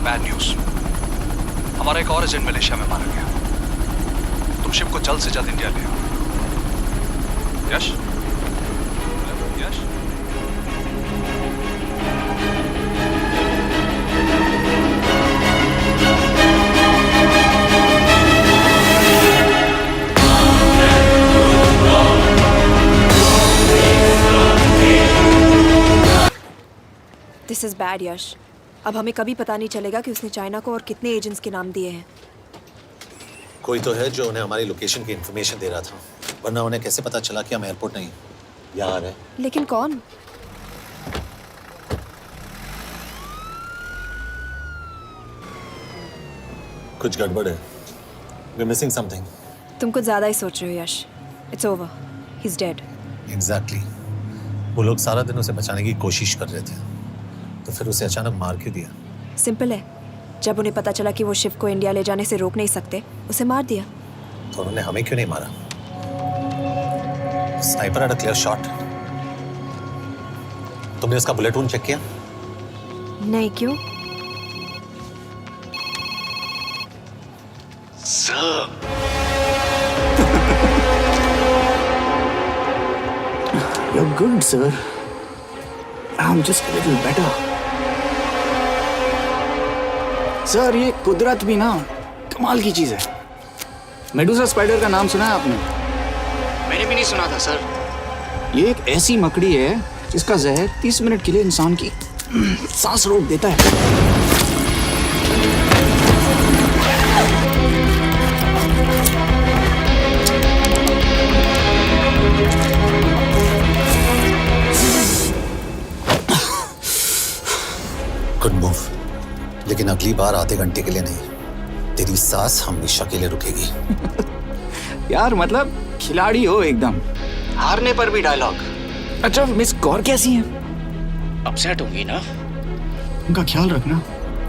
बैड न्यूज, हमारा एक और एजेंट मलेशिया में मारा गया। तुम शिप को जल्द से जल्द इंडिया ले आओ। यश, यश, दिस इज बैड यश। अब हमें कभी पता नहीं चलेगा कि उसने चाइना को और कितने एजेंट्स के नाम दिए हैं। कोई तो है जो उन्हें हमारी लोकेशन की इंफॉर्मेशन दे रहा था, वरना उन्हें कैसे पता चला कि हम एयरपोर्ट नहीं यहाँ आ रहे हैं? लेकिन कौन? कुछ गड़बड़ है। We're missing something. तुम कुछ ज्यादा ही सोच रहे हो Yash. It's over, he is dead. Exactly. वो लोग सारा दिन उसे बचाने की कोशिश कर रहे थे, तो फिर उसे अचानक मार क्यों दिया? सिंपल है, जब उन्हें पता चला कि वो शिव को इंडिया ले जाने से रोक नहीं सकते, उसे मार दिया। तो उन्होंने हमें क्यों नहीं मारा? Sniper had a clear shot. तुमने उसका बुलेट वूंड चेक किया? नहीं, क्यों? You're good, sir. I'm just a little better. Sir, ये कुदरत भी ना कमाल की चीज है। मेडुसा स्पाइडर का नाम सुना है आपने? मैंने भी नहीं सुना था सर। ये एक ऐसी मकड़ी है जिसका जहर 30 मिनट के लिए इंसान की सांस रोक देता है। गुड मूव, लेकिन अगली बार आधे घंटे के लिए नहीं। तेरी सांस हमेशा के लिए रुकेगी। यार मतलब खिलाड़ी हो एकदम, हारने पर भी डायलॉग। अच्छा, मिस कौर कैसी हैं? अपसेट होंगी ना? उनका ख्याल रखना।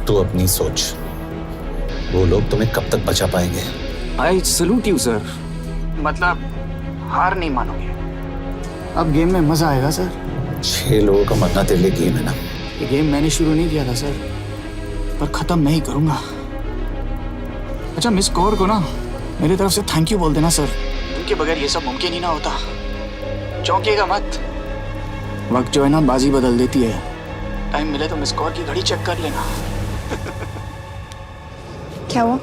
तू अपनी सोच, वो लोग तुम्हें कब तक बचा पाएंगे? I salute you sir. मतलब हार नहीं मानोगे। अब गेम में मजा आएगा सर। 6 लोगों का मरना तेरे लिए गेम है ना? ये गेम मैंने शुरू नहीं किया था सर, पर खत्म मैं ही करूंगा। अच्छा, मिस कौर को ना मेरी तरफ से थैंक यू बोल देना सर। उनके बगैर ये सब मुमकिन ही ना होता। चौंकिएगा मत, वक्त जो है ना बाजी बदल देती है। टाइम मिले तो मिस कौर की घड़ी चेक कर लेना। क्या हुआ?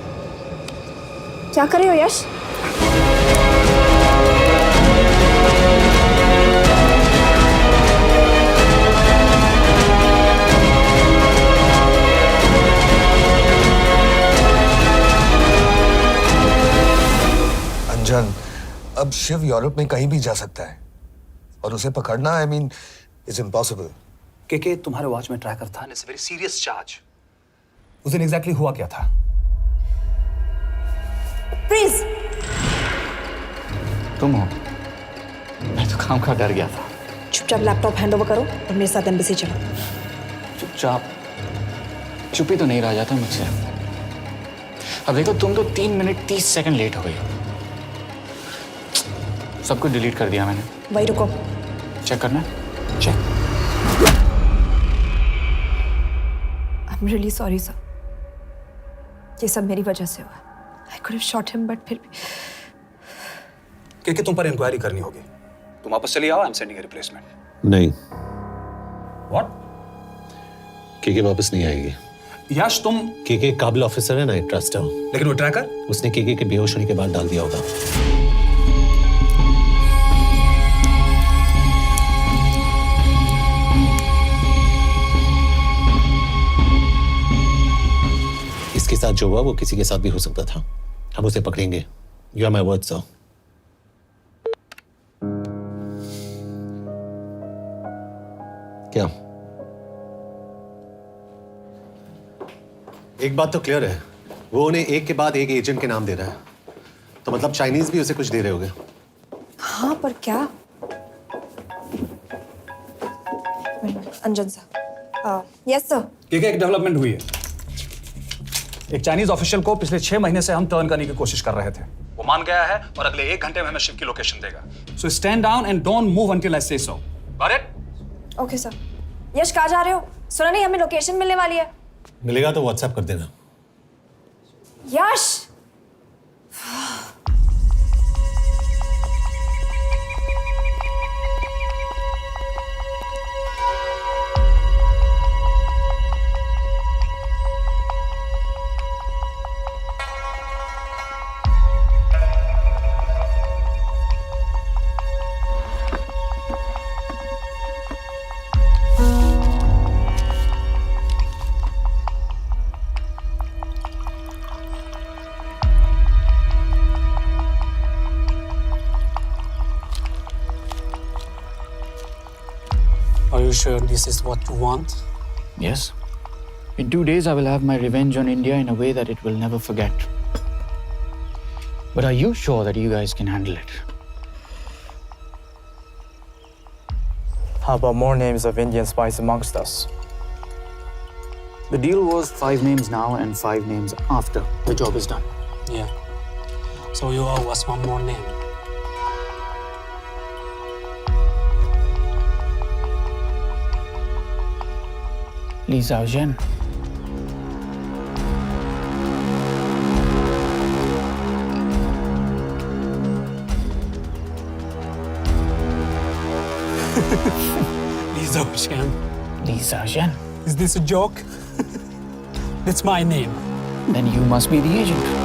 क्या कर रहे हो यश? अंजन, अब शिव यूरोप में कहीं भी जा सकता है और उसे पकड़ना, आई मीन, इज इम्पॉसिबल। के तुम्हारे वॉच में ट्रैकर था, इट्स वेरी सीरियस चार्ज। उस दिन एग्जैक्टली हुआ क्या था? प्लीज। तुम हो? मैं तो काम का डर गया था। चुपचाप लैपटॉप हैंड ओवर करो और मेरे साथ एम्बेसी चलो। चुपचाप? चुप ही तो नहीं रहा जाता मुझसे। अब देखो, तुम तो 3 मिनट 30 सेकंड लेट हो गई हो। सब कुछ डिलीट कर दिया मैंने। वही रुको, चेक करना? Check. I am really sorry sir, ये सब मेरी वजह से हुआ। I could have shot him, but फिर भी। के तुम पर इंक्वायरी करनी होगी। तुम वापस चली आओ, I am sending a replacement. नहीं। व्हाट? के वापस नहीं आएगी। यश, तुम के काबिल ऑफिसर है ना, ट्रस्ट है। लेकिन वो ट्रैकर? उसने के बेहोश होने के बाद डाल दिया होगा। इसके साथ जो हुआ वो किसी के साथ भी हो सकता था। हम उसे पकड़ेंगे। You are my word sir. क्या? एक बात तो क्लियर है, वो उन्हें एक के बाद एक एजेंट के नाम दे रहा है, तो मतलब चाइनीज भी उसे कुछ दे रहे होंगे। हाँ, पर क्या? अंजन सर। Yes sir. एक डेवलपमेंट हुई है। एक चाइनीज ऑफिशियल को पिछले 6 महीने से हम टर्न करने की कोशिश कर रहे थे। वो मान गया है और अगले 1 घंटे में हमें शिप की लोकेशन देगा। So stand down and don't move until I say so. Got it? Okay sir. Yash, कहाँ जा रहे हो? सुना नहीं, हमें लोकेशन मिलने वाली है। मिलेगा तो व्हाट्सएप कर देना। यश Are you sure this is what you want? Yes. In 2 days, I will have my revenge on India in a way that it will never forget. But are you sure that you guys can handle it? How about more names of Indian spies amongst us? The deal was 5 names now and 5 names after the job is done. Yeah. So you owe us one more name. Li Xiaozhen. Li Xiaozhen. Li Xiaozhen. Is this a joke? That's my name. Then you must be the agent.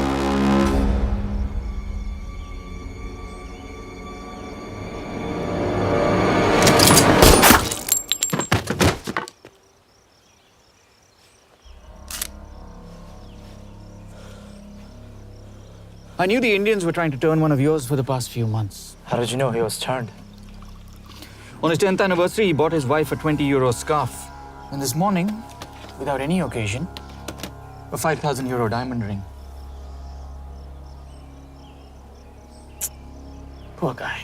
I knew the Indians were trying to turn one of yours for the past few months. How did you know he was turned? On his 10th anniversary, he bought his wife a 20 euro scarf. And this morning, without any occasion, a 5,000 euro diamond ring. Poor guy.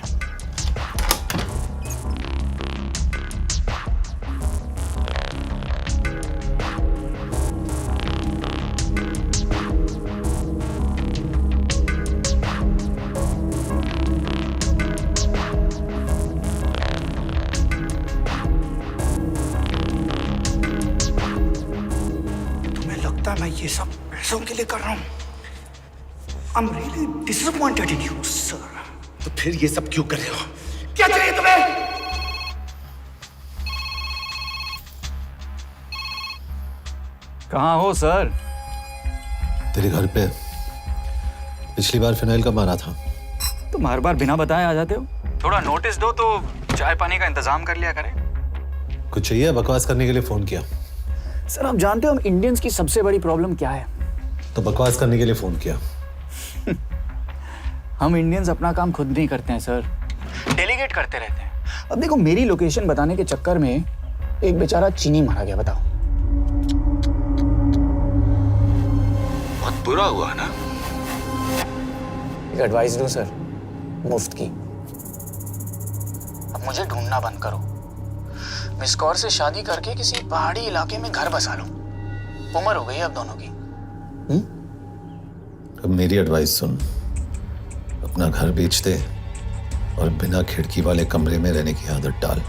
मैं ये सब पैसों के लिए कर रहा हूँ। I'm really disappointed in you, sir. तो फिर ये सब क्यों कर रहे हो? क्या चाहिए तुम्हें? कहाँ हो सर? तेरे घर पे पिछली बार फिनाइल कब मारा था? तुम हर बार बिना बताए आ जाते हो। थोड़ा नोटिस दो तो चाय पानी का इंतजाम कर लिया करें। कुछ चाहिए? बकवास करने के लिए फोन किया। सर आप जानते हो हम इंडियंस की सबसे बड़ी प्रॉब्लम क्या है? तो बकवास करने के लिए फोन किया। हम इंडियंस अपना काम खुद नहीं करते हैं सर, डेलीगेट करते रहते हैं। अब देखो मेरी लोकेशन बताने के चक्कर में एक बेचारा चीनी मारा गया, बताओ। बहुत बुरा हुआ ना? एक एडवाइस दूं सर, मुफ्त की। अब मुझे ढूंढना बंद करो। मिस कौर से शादी करके किसी पहाड़ी इलाके में घर बसा लो। उम्र हो गई अब दोनों की। अब मेरी एडवाइस सुन, अपना घर बेच दे और बिना खिड़की वाले कमरे में रहने की आदत डाल।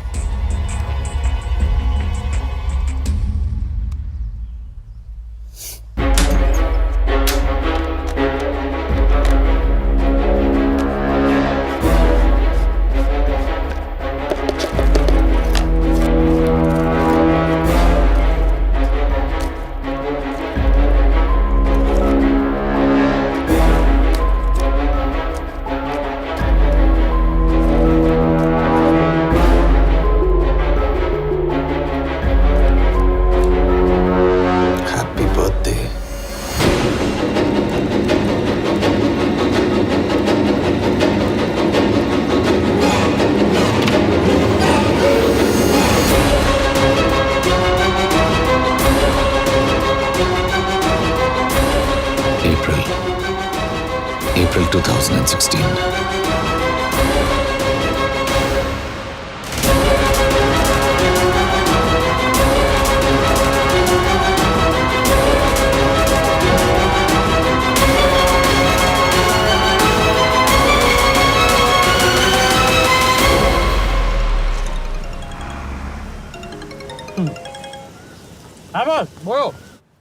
April 2016.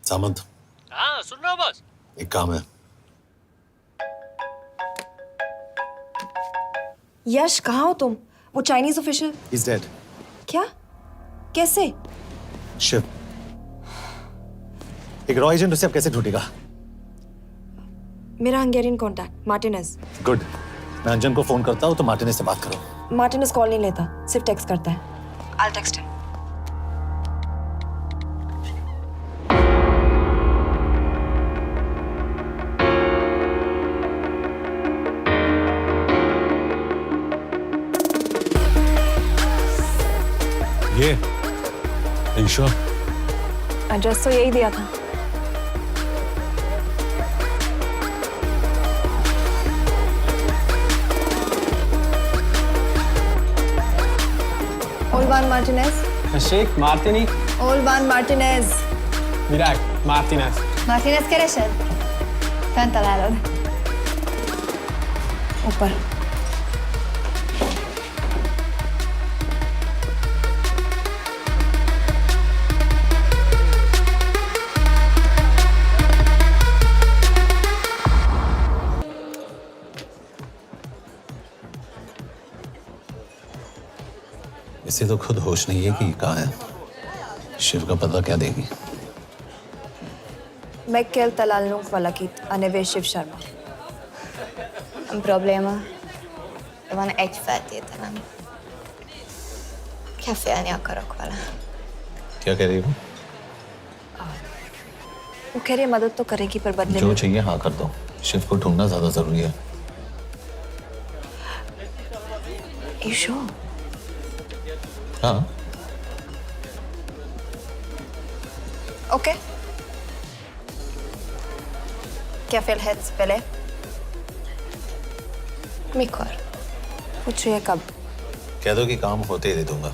सामंत, हाँ सुन रहा हूँ बॉस। एक काम है। यश कहाँ हो तुम? वो चाइनीज ऑफिशियल He's dead. क्या? कैसे? शिव, एक रॉ एजेंट उसे अब कैसे ढूंढेगा? मेरा हंगेरियन कॉन्टैक्ट मार्टिनेज। गुड, मैं अंजन को फोन करता हूँ तो मार्टिनेज से बात करो। मार्टिनेज कॉल नहीं लेता, सिर्फ टेक्स्ट करता है। I'll text him. ये sure? एड्रेस तो यही दिया था। Olvan Martinez. Sheikh Martini. Olvan Martinez. Virág Martinez. Martinez keresed? Fent találod. ऊपर। इसे तो खुद होश नहीं है कि कहाँ है। शिव का पता क्या देगी? Mekkel találnunk valakit, a neve Shiv Sharma. Nem probléma. De van egy feltételem. Kefélni akarok vele. क्या कह रही हो? वो कह रही है मदद तो करेगी पर बदले जो में। चाहिए हाँ कर दो। शिव को ढूंढना ज्यादा जरूरी है। You sure? हाँ। Okay. क्या félhetsz vele? Mikor? पूछ रही है कब? कह दो कि काम होते ही दे दूंगा।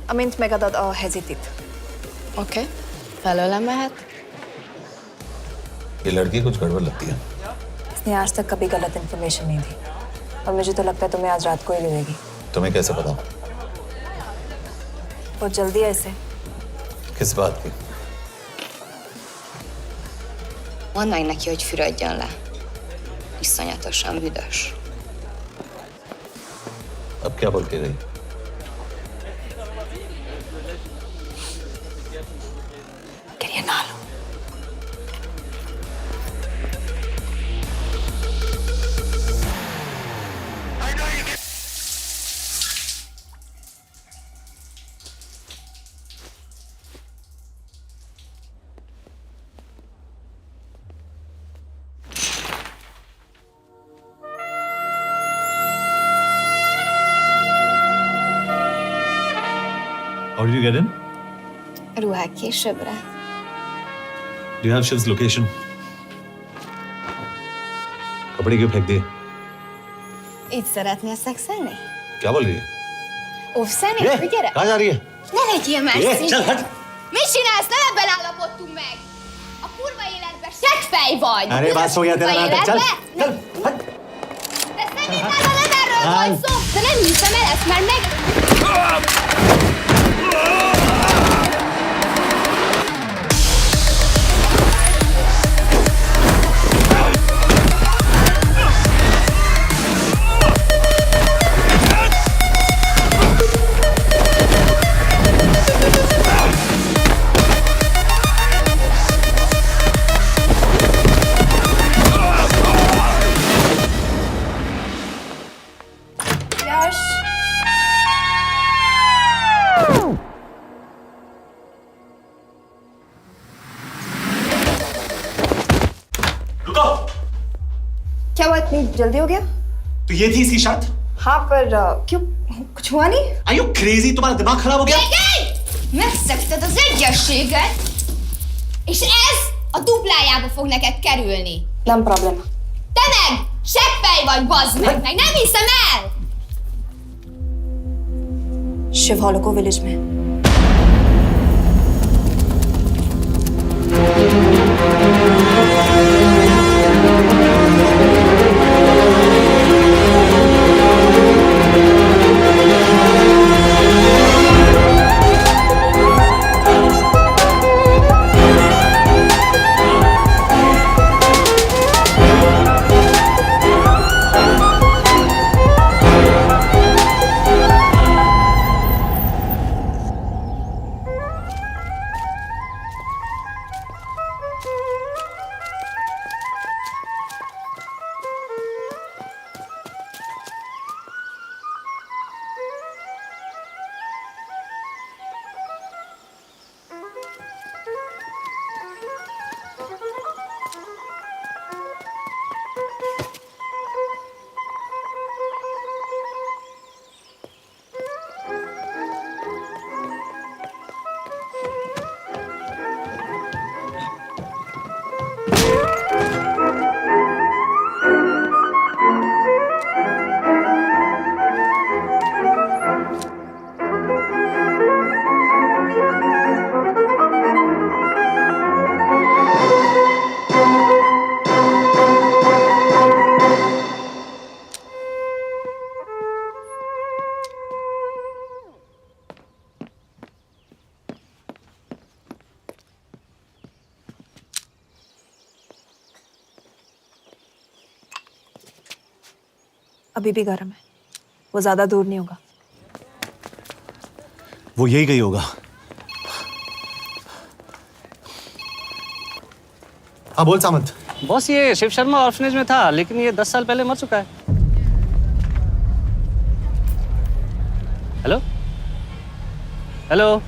Amint megadod a hezitit. Oké. Felőlem mehet? ये लड़की कुछ गड़बड़ लगती है। इसने आज तक कभी गलत इन्फॉर्मेशन नहीं दी और मुझे तो लगता है तुम्हें आज रात को ही मिलेगी। तुम्हें कैसे पता? बहुत जल्दी है इसे। किस बात की? Mondd meg neki, hogy fürödjön le. Iszonyatosan büdös. अब क्या बोल के गई? करिए ना लो। How did you get in? Ruhák későbbre. Do you have Shiv's location? कपड़े क्यों फेंक दिए? Így szeretnél szexelni? क्या बोल रही है? Óvszerni? ये, Gyere! कहाँ जा रही है? Ne legyél már ये, színes! चल हट! Mit csinálsz? Nem ebben állapodtunk meg! A kurva életben seggfej vagy! अरे बात हो गया तेरा नाटक, चल! चल, हट! De szerintem nem erről van szó! De nem hiszem el ezt, mert meg... यश! रुको! क्या हुआ इतनी जल्दी हो गया? तो ये थी इसकी शर्त? हाँ पर क्यों कुछ हुआ नहीं? Are you crazy? तुम्हारा दिमाग खराब हो गया? Megszegted az egyességet, és ez a duplájába fog neked kerülni. Nem probléma. Te meg seggfej vagy, bazd meg nem hiszem el! Shiv हॉलोको विलेज में। अभी भी गर्म है, वो ज्यादा दूर नहीं होगा। वो यही गई होगा। हाँ बोल सामंत। बॉस ये शिव शर्मा ऑर्फनेज में था, लेकिन ये 10 साल पहले मर चुका है। Hello hello.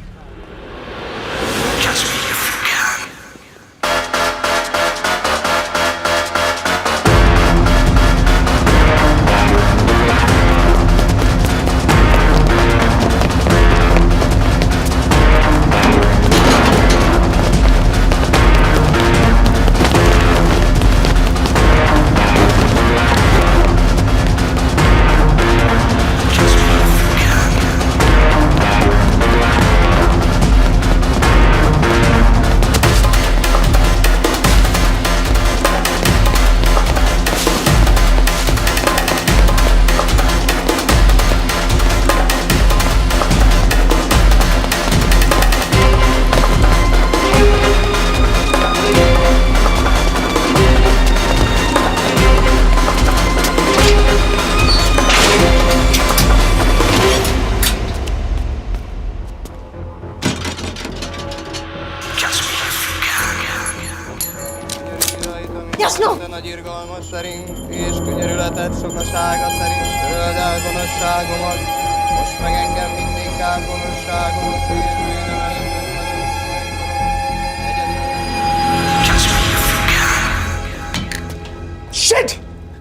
Nagy irgalmas szerint, és könyörületed sokasága szerint töröld el gonoszságomat, most meg engem mindinkább gonoszságomot Shit!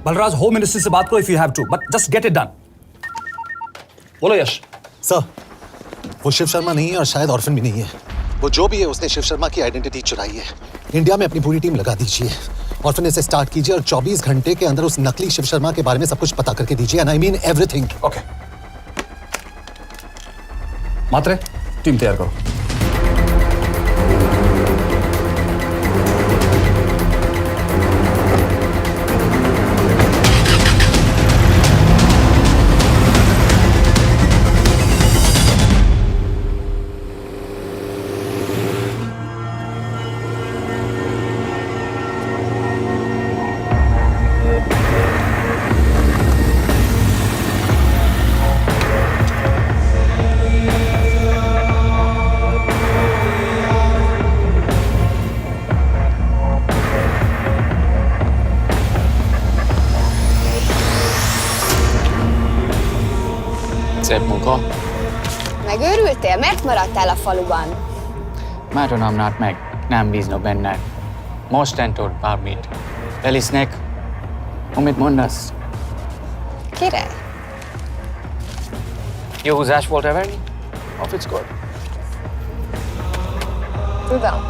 Balraj, home ministry से बात करो if you have to, but just get it done. बोलो यश। सर, वो शिव शर्मा नहीं है और शायद ऑर्फन भी नहीं है। वो जो भी है उसने शिव शर्मा की आइडेंटिटी चुराई है। इंडिया में अपनी पूरी टीम लगा दीजिए, ऑर्फनेज से स्टार्ट कीजिए और 24 घंटे के अंदर उस नकली शिव शर्मा के बारे में सब कुछ पता करके दीजिए। And I mean everything. Okay. Matre, team तैयार करो। Szép munka. Megőrültél? Miért maradtál a faluban? Mert nem nárt meg, nem bíznak benned. Mostantól bármit. Elisnek, amit mondasz. Király. Jó húzás volt everni? A fickód? Tudom.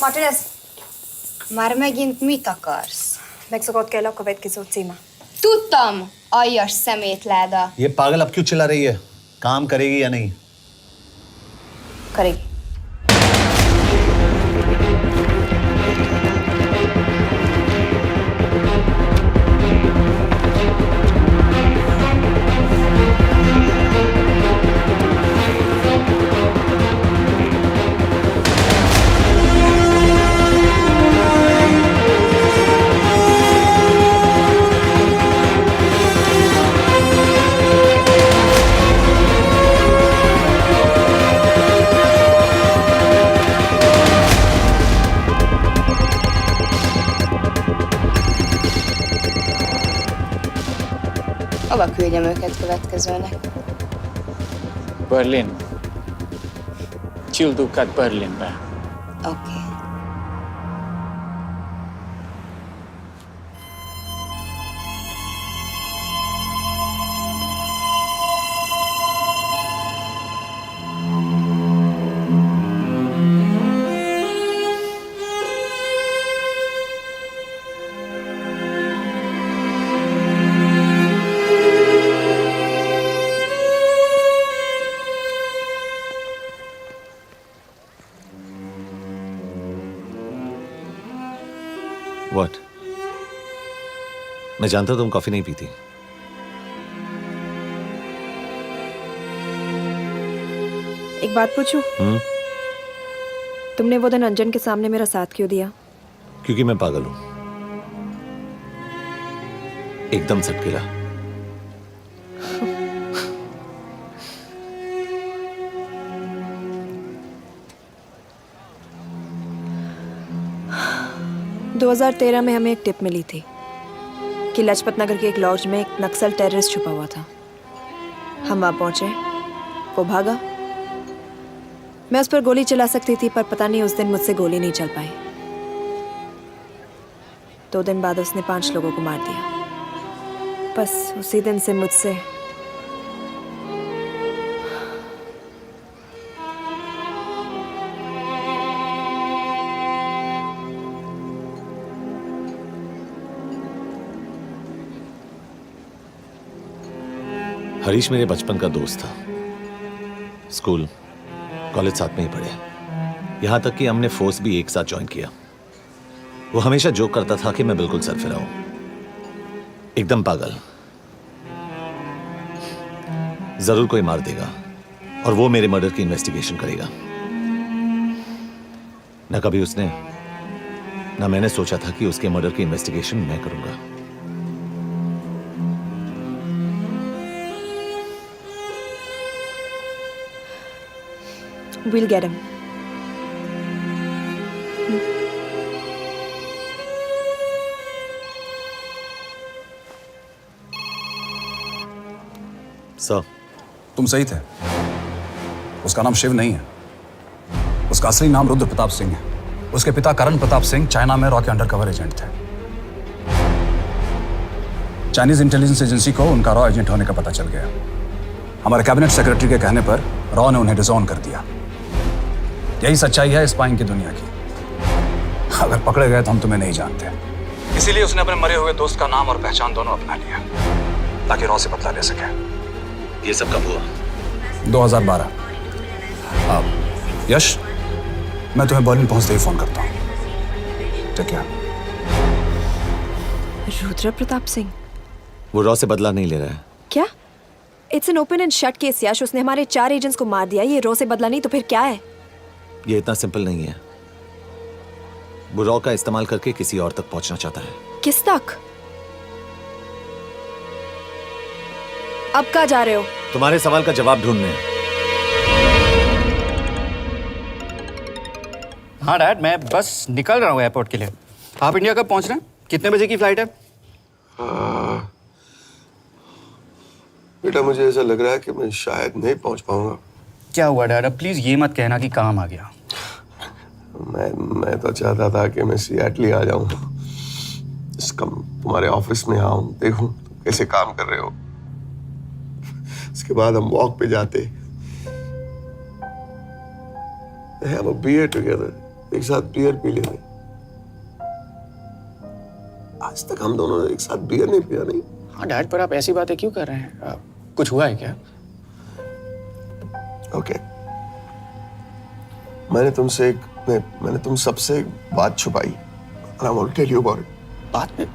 Martinez, Már megint mit akarsz? megszokott kell a következő címe. Tudtam, aljas szemétláda. ये पागल अब क्यों चिल्ला रही है? काम करेगी या नहीं? करेगी। Hova küldjem őket következőnek? Berlin. Küldőket Berlinbe. Oké. What? मैं जानता तुम कॉफी नहीं पीती। एक बात पूछूं? तुमने वो दिन अंजन के सामने मेरा साथ क्यों दिया? क्योंकि मैं पागल हूं, एकदम सटकेला। – 2013 में हमें एक टिप मिली थी कि लाजपत नगर के एक लॉज में एक नक्सल टेररिस्ट छुपा हुआ था। हम वहां पहुंचे, वो भागा। मैं उस पर गोली चला सकती थी, पर पता नहीं उस दिन मुझसे गोली नहीं चल पाई। 2 दिन बाद उसने 5 लोगों को मार दिया। बस उसी दिन से मुझसे हरीश मेरे बचपन का दोस्त था। स्कूल कॉलेज साथ में ही पढ़े, यहां तक कि हमने फोर्स भी एक साथ ज्वाइन किया। वो हमेशा जोक करता था कि मैं बिल्कुल सरफिरा हूं, एकदम पागल। जरूर कोई मार देगा और वो मेरे मर्डर की इन्वेस्टिगेशन करेगा। न कभी उसने न मैंने सोचा था कि उसके मर्डर की इन्वेस्टिगेशन मैं करूंगा। We'll get him. सर, तुम सही थे। उसका नाम शिव नहीं है, उसका असली नाम रुद्र प्रताप सिंह है। उसके पिता करण प्रताप सिंह चाइना में रॉ के अंडरकवर एजेंट थे। चाइनीज इंटेलिजेंस एजेंसी को उनका रॉ एजेंट होने का पता चल गया। हमारे कैबिनेट सेक्रेटरी के कहने पर रॉ ने उन्हें डिसऑन कर दिया। यही सच्चाई है स्पाइंग की दुनिया की। अगर पकड़े गए तो हम तुम्हें नहीं जानते, इसीलिए उसने अपने मरे हुए दोस्त का नाम और पहचान दोनों अपना लिया ताकि रॉ से बदला ले सके। ये सब कब हुआ? 2012। यश, मैं तुम्हें बर्लिन पहुंचते ही फोन करता हूँ। ठीक है। रुद्र प्रताप सिंह वो रॉ से बदला नहीं ले रहा है। क्या? It's an open and shut case Yash. उसने हमारे 4 एजेंट्स को मार दिया। ये रॉ से बदला नहीं तो फिर क्या है? ये इतना सिंपल नहीं है। वो रॉ का इस्तेमाल करके किसी और तक पहुंचना चाहता है। किस तक? अब कहाँ जा रहे हो? तुम्हारे सवाल का जवाब ढूंढने। हाँ डैड, मैं बस निकल रहा हूँ एयरपोर्ट के लिए। आप इंडिया कब पहुंच रहे हैं? कितने बजे की फ्लाइट है? बेटा, मुझे ऐसा लग रहा है कि मैं शायद नहीं पहुंच पाऊंगा। क्या हुआ डैड? अब प्लीज ये मत कहना कि काम आ गया। मैं तो चाहता था कि मैं सिएटल आ जाऊं, तुम्हारे ऑफिस में आऊं, देखूं तुम कैसे काम कर रहे हो। उसके बाद हम वॉक पे जाते, have a beer together, एक साथ बियर पी लेते। आज तक हम दोनों ने एक साथ बियर नहीं पिया। नहीं। हाँ डैड, पर आप ऐसी बातें क्यों कर रहे हैं? कुछ हुआ है क्या? ओके। मैंने तुम सबसे एक बात छुपाई। And I want to tell you about it. बात में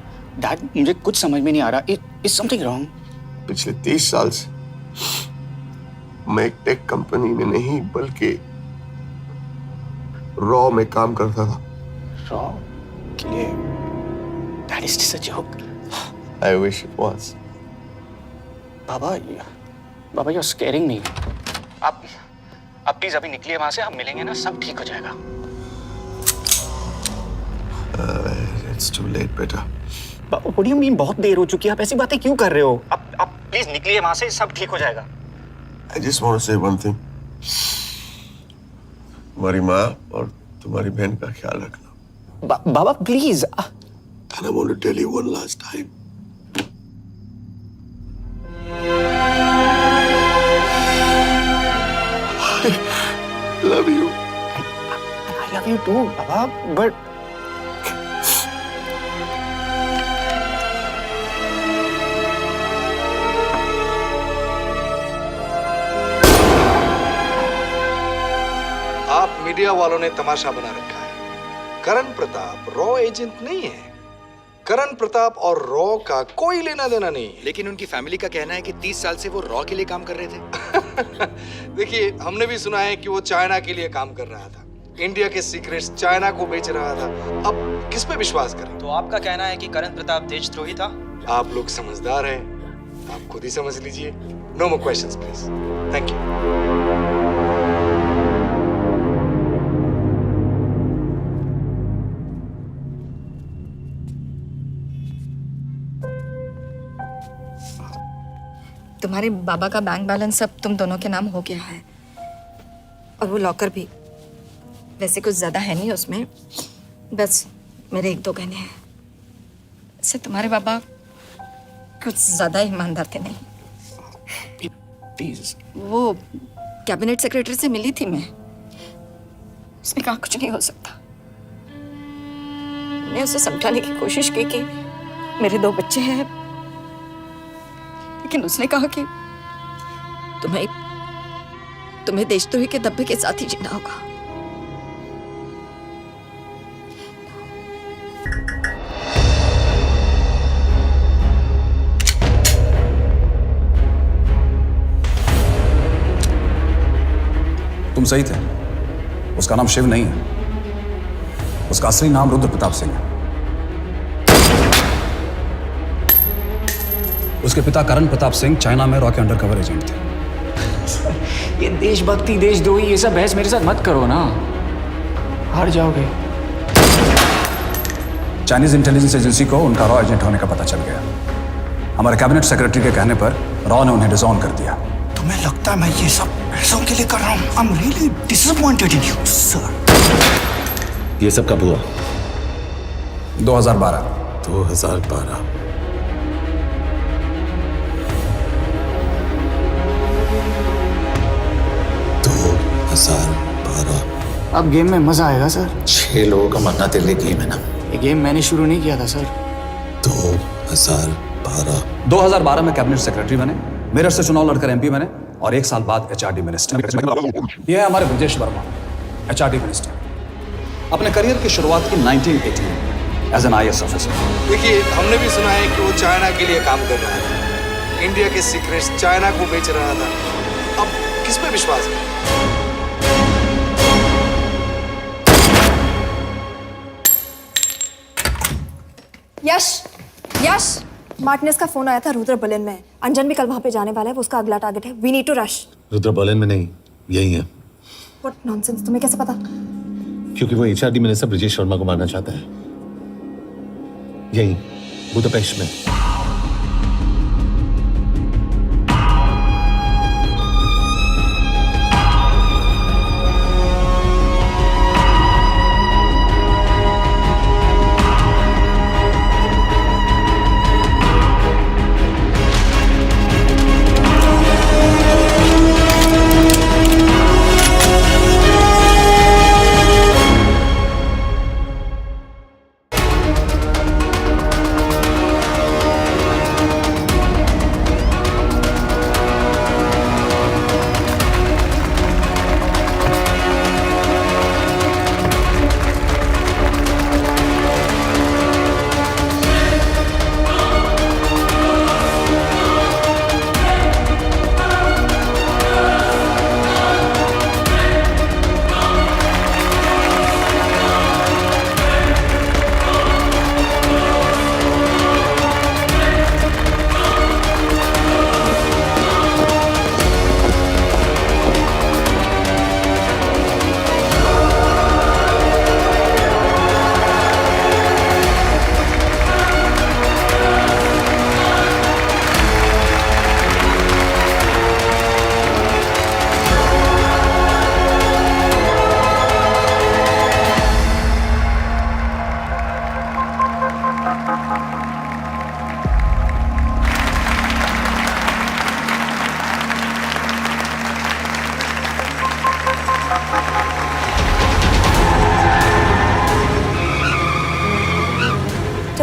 डैड मुझे कुछ समझ में नहीं आ रहा। Is something wrong? पिछले 30 साल से मैं एक टेक कंपनी में नहीं बल्कि रॉ में काम करता था। रॉ के लिए? That is just a joke. I wish it was. Baba you're scaring me. आप प्लीज अभी निकलिए वहां से, आप मिलेंगे ना, सब ठीक हो जाएगा। It's too late, बेटा। What do you mean बहुत देर हो चुकी है? आप ऐसी बातें क्यों कर रहे हो? आप प्लीज निकलिए वहां से, सब ठीक हो जाएगा। I just want to say one thing. तुम्हारी माँ और तुम्हारी बहन का ख्याल रखना। बाबा please. And I want to tell you one last time. I love you. I love you too, Baba, but आप मीडिया वालों ने तमाशा बना रखा है। करण प्रताप रॉ एजेंट नहीं है। करण प्रताप और रॉ का कोई लेना देना नहीं है। लेकिन उनकी फैमिली का कहना है कि 30 साल से वो रॉ के लिए काम कर रहे थे। देखिए, हमने भी सुना है कि वो चाइना के लिए काम कर रहा था, इंडिया के सीक्रेट्स चाइना को बेच रहा था। अब किस पे विश्वास करें? तो आपका कहना है कि करण प्रताप देशद्रोही था? आप लोग समझदार हैं, आप खुद ही समझ लीजिए। No more questions please. Thank you. तुम्हारे बाबा का बैंक बैलेंस अब तुम दोनों के नाम हो गया है, और वो लॉकर भी। वैसे कुछ ज्यादा है नहीं उसमें, बस मेरे 1-2 गहने हैं। वैसे तुम्हारे बाबा कुछ ज्यादा ईमानदार थे नहीं। प्लीज। वो कैबिनेट सेक्रेटरी से मिली थी मैं, उसने कहा कुछ नहीं हो सकता। मैं उसे समझाने की कोशिश की कि मेरे 2 बच्चे हैं, लेकिन उसने कहा कि तुम्हें देशद्रोही के दब्बे के साथ ही जीना होगा। तुम सही थे, उसका नाम शिव नहीं है, उसका असली नाम रुद्र प्रताप सिंह है। उसके पिता करण प्रताप सिंह चाइना में रॉ के अंडरकवर एजेंट थे। ये देशभक्ति देशद्रोही ये सब बहस मेरे साथ मत करो ना, हार जाओगे। चाइनीज इंटेलिजेंस एजेंसी को उनका रॉ एजेंट होने का पता चल गया। हमारे कैबिनेट सेक्रेटरी के कहने पर रॉ ने उन्हें डिसऑन कर दिया। तुम्हें लगता है मैं ये सब पैसों के लिए कर रहा हूँ? I'm really disappointed in you, sir. ये सब कब हुआ? 2012। 2012। अब गेम में मजा आएगा सर। 6 लोगों का मरना तेरे लिए गेम है ना? ये गेम मैंने शुरू नहीं किया था सर। 2012 में कैबिनेट सेक्रेटरी बने, मेरठ से चुनाव लड़कर एमपी बने, और 1 साल बाद एचआरडी मिनिस्टर। यह है हमारे ब्रजेश वर्मा, एचआरडी मिनिस्टर। अपने करियर की शुरुआत की 1980 में एज एन IAS ऑफिसर। देखिए, हमने भी सुना है कि वो चाइना के लिए काम कर रहा था, इंडिया के सीक्रेट्स चाइना को बेच रहा था। अब किस पे विश्वास करें? यश, मार्टिनेस का फोन आया था, रुद्र बर्लिन में। अंजन भी कल वहां पे जाने वाला है, वो उसका अगला टारगेट है। We need to rush. Rudra Berlin में नहीं, यही है। व्हाट नॉनसेंस, तुम्हें कैसे पता? क्योंकि वो HRD मिनिस्टर ब्रजेश वर्मा को मारना चाहता है, यही बुदापेस्ट में।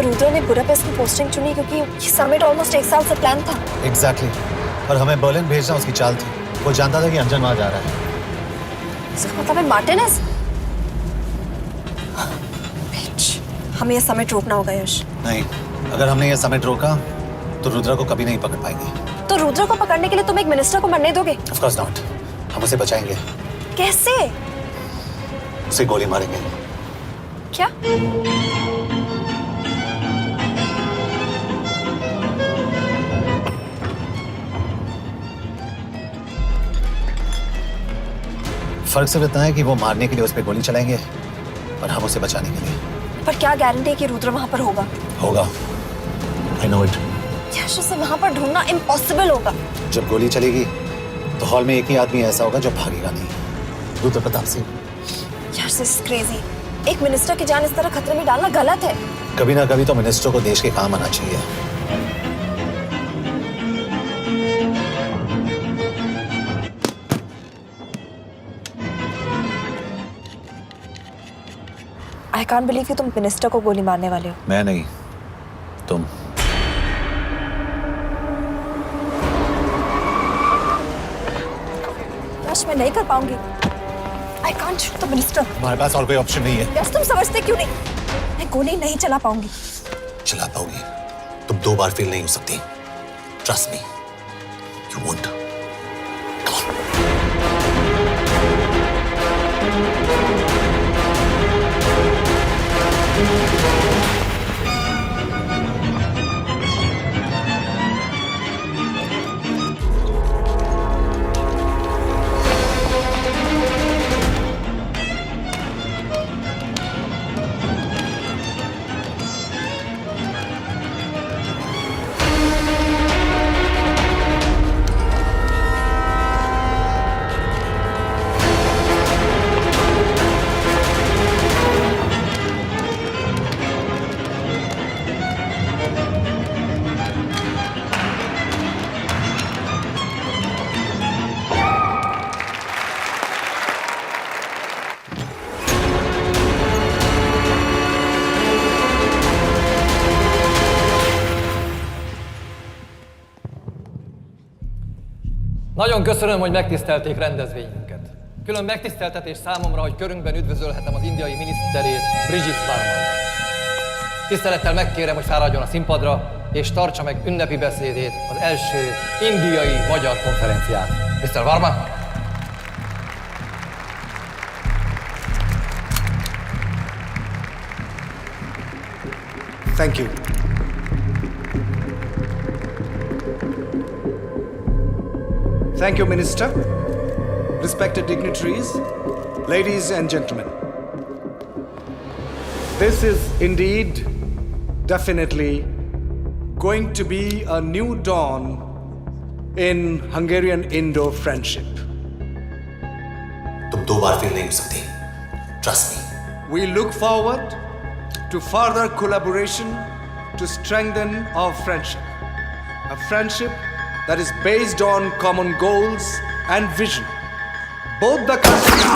तो रुद्र ने बुडापेस्ट की पोस्टिंग चुनी क्योंकि ये समिट ऑलमोस्ट 1 साल से प्लान था। एग्जैक्टली और हमें बर्लिन भेजना उसकी चाल थी। वो जानता था कि अंजन वहां जा रहा है। इसका मतलब है मार्टिनेज। हमें ये समिट रोकना होगा यश। नहीं, अगर हमने ये समिट रोका तो रुद्रा को कभी नहीं पकड़ पाएंगे। तो रुद्र को पकड़ने के लिए तुम एक मिनिस्टर को मरने दोगे? Of course not. हम उसे बचाएंगे। कैसे? उसे गोली मारेंगे। क्या? फर्क सिर्फ इतना है कि वो मारने के लिए उस पर गोली चलाएंगे और हम उसे बचाने के लिए। पर क्या गारंटी है कि रुद्र वहां पर होगा? होगा। I know it. यश से वहां पर ढूंढना इम्पॉसिबल होगा। जब गोली चलेगी तो हॉल में एक ही आदमी ऐसा होगा जो भागेगा नहीं। रुद्र प्रताप सिंह। यश इज क्रेजी। एक मिनिस्टर की जान इस तरह खतरे में डालना गलत है। कभी ना कभी तो मिनिस्टर को देश के काम आना चाहिए। आई कांट बिलीव कि तुम मिनिस्टर को गोली मारने वाले हो। मैं नहीं, तुम। यश मैं नहीं कर पाऊंगी। I can't shoot the minister. हमारे पास और कोई ऑप्शन नहीं है। यश तुम समझते क्यों नहीं? मैं गोली नहीं चला पाऊंगी। चला पाओगी। तुम 2 बार फेल नहीं हो सकती। Trust me, you won't. Nagyon köszönöm, hogy megtisztelték rendezvényünket. Külön megtiszteltetés számomra, hogy körünkben üdvözölhetem az indiai miniszterét, Brigitte Varman. Tisztelettel megkérem, hogy fáradjon a színpadra, és tartsa meg ünnepi beszédét az első indiai-magyar konferencián. Mr. Varman! Thank you. Thank you, Minister. Respected dignitaries, ladies and gentlemen. This is indeed, definitely, going to be a new dawn in Hungarian-Indo friendship. तुम 2 बार fail नहीं हो सकती। Trust me. We look forward to further collaboration to strengthen our friendship. A friendship that is based on common goals and vision. Both the countries...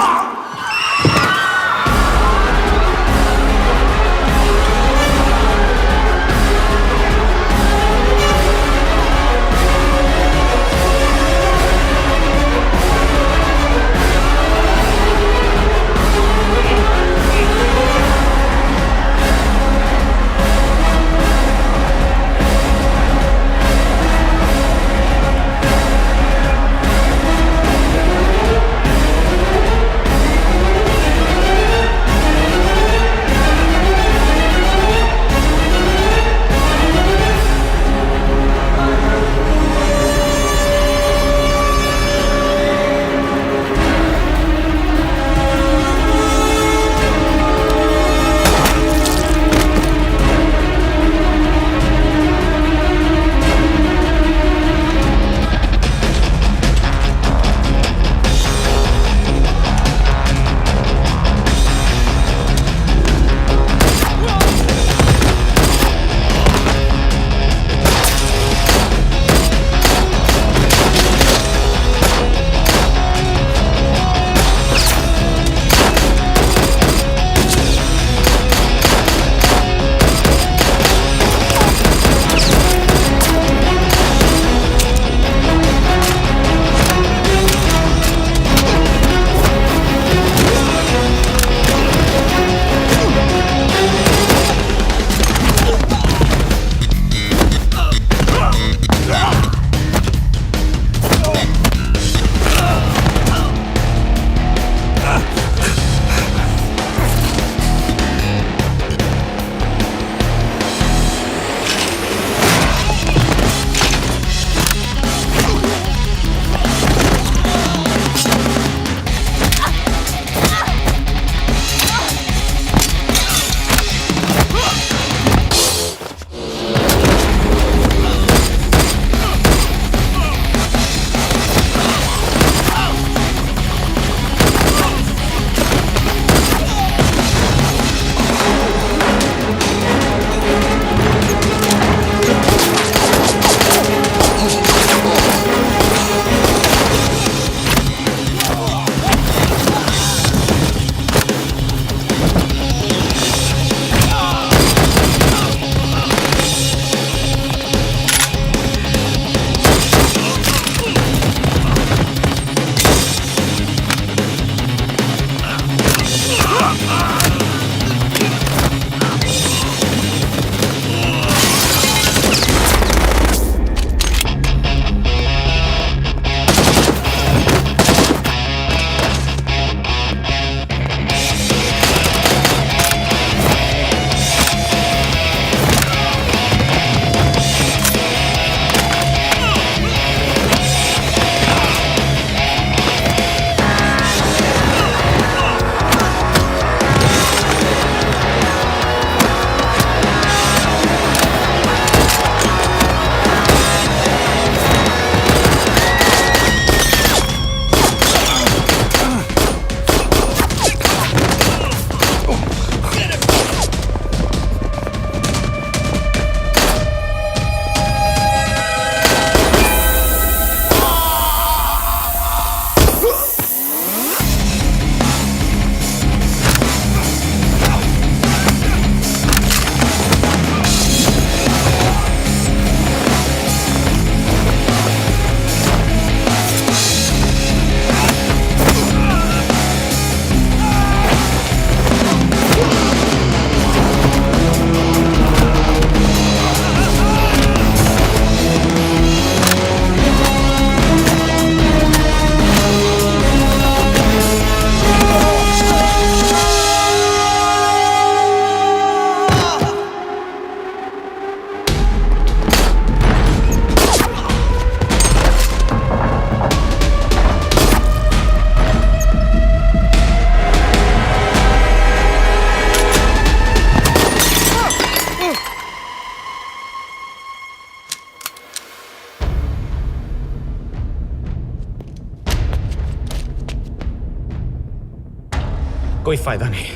कोई फायदा नहीं।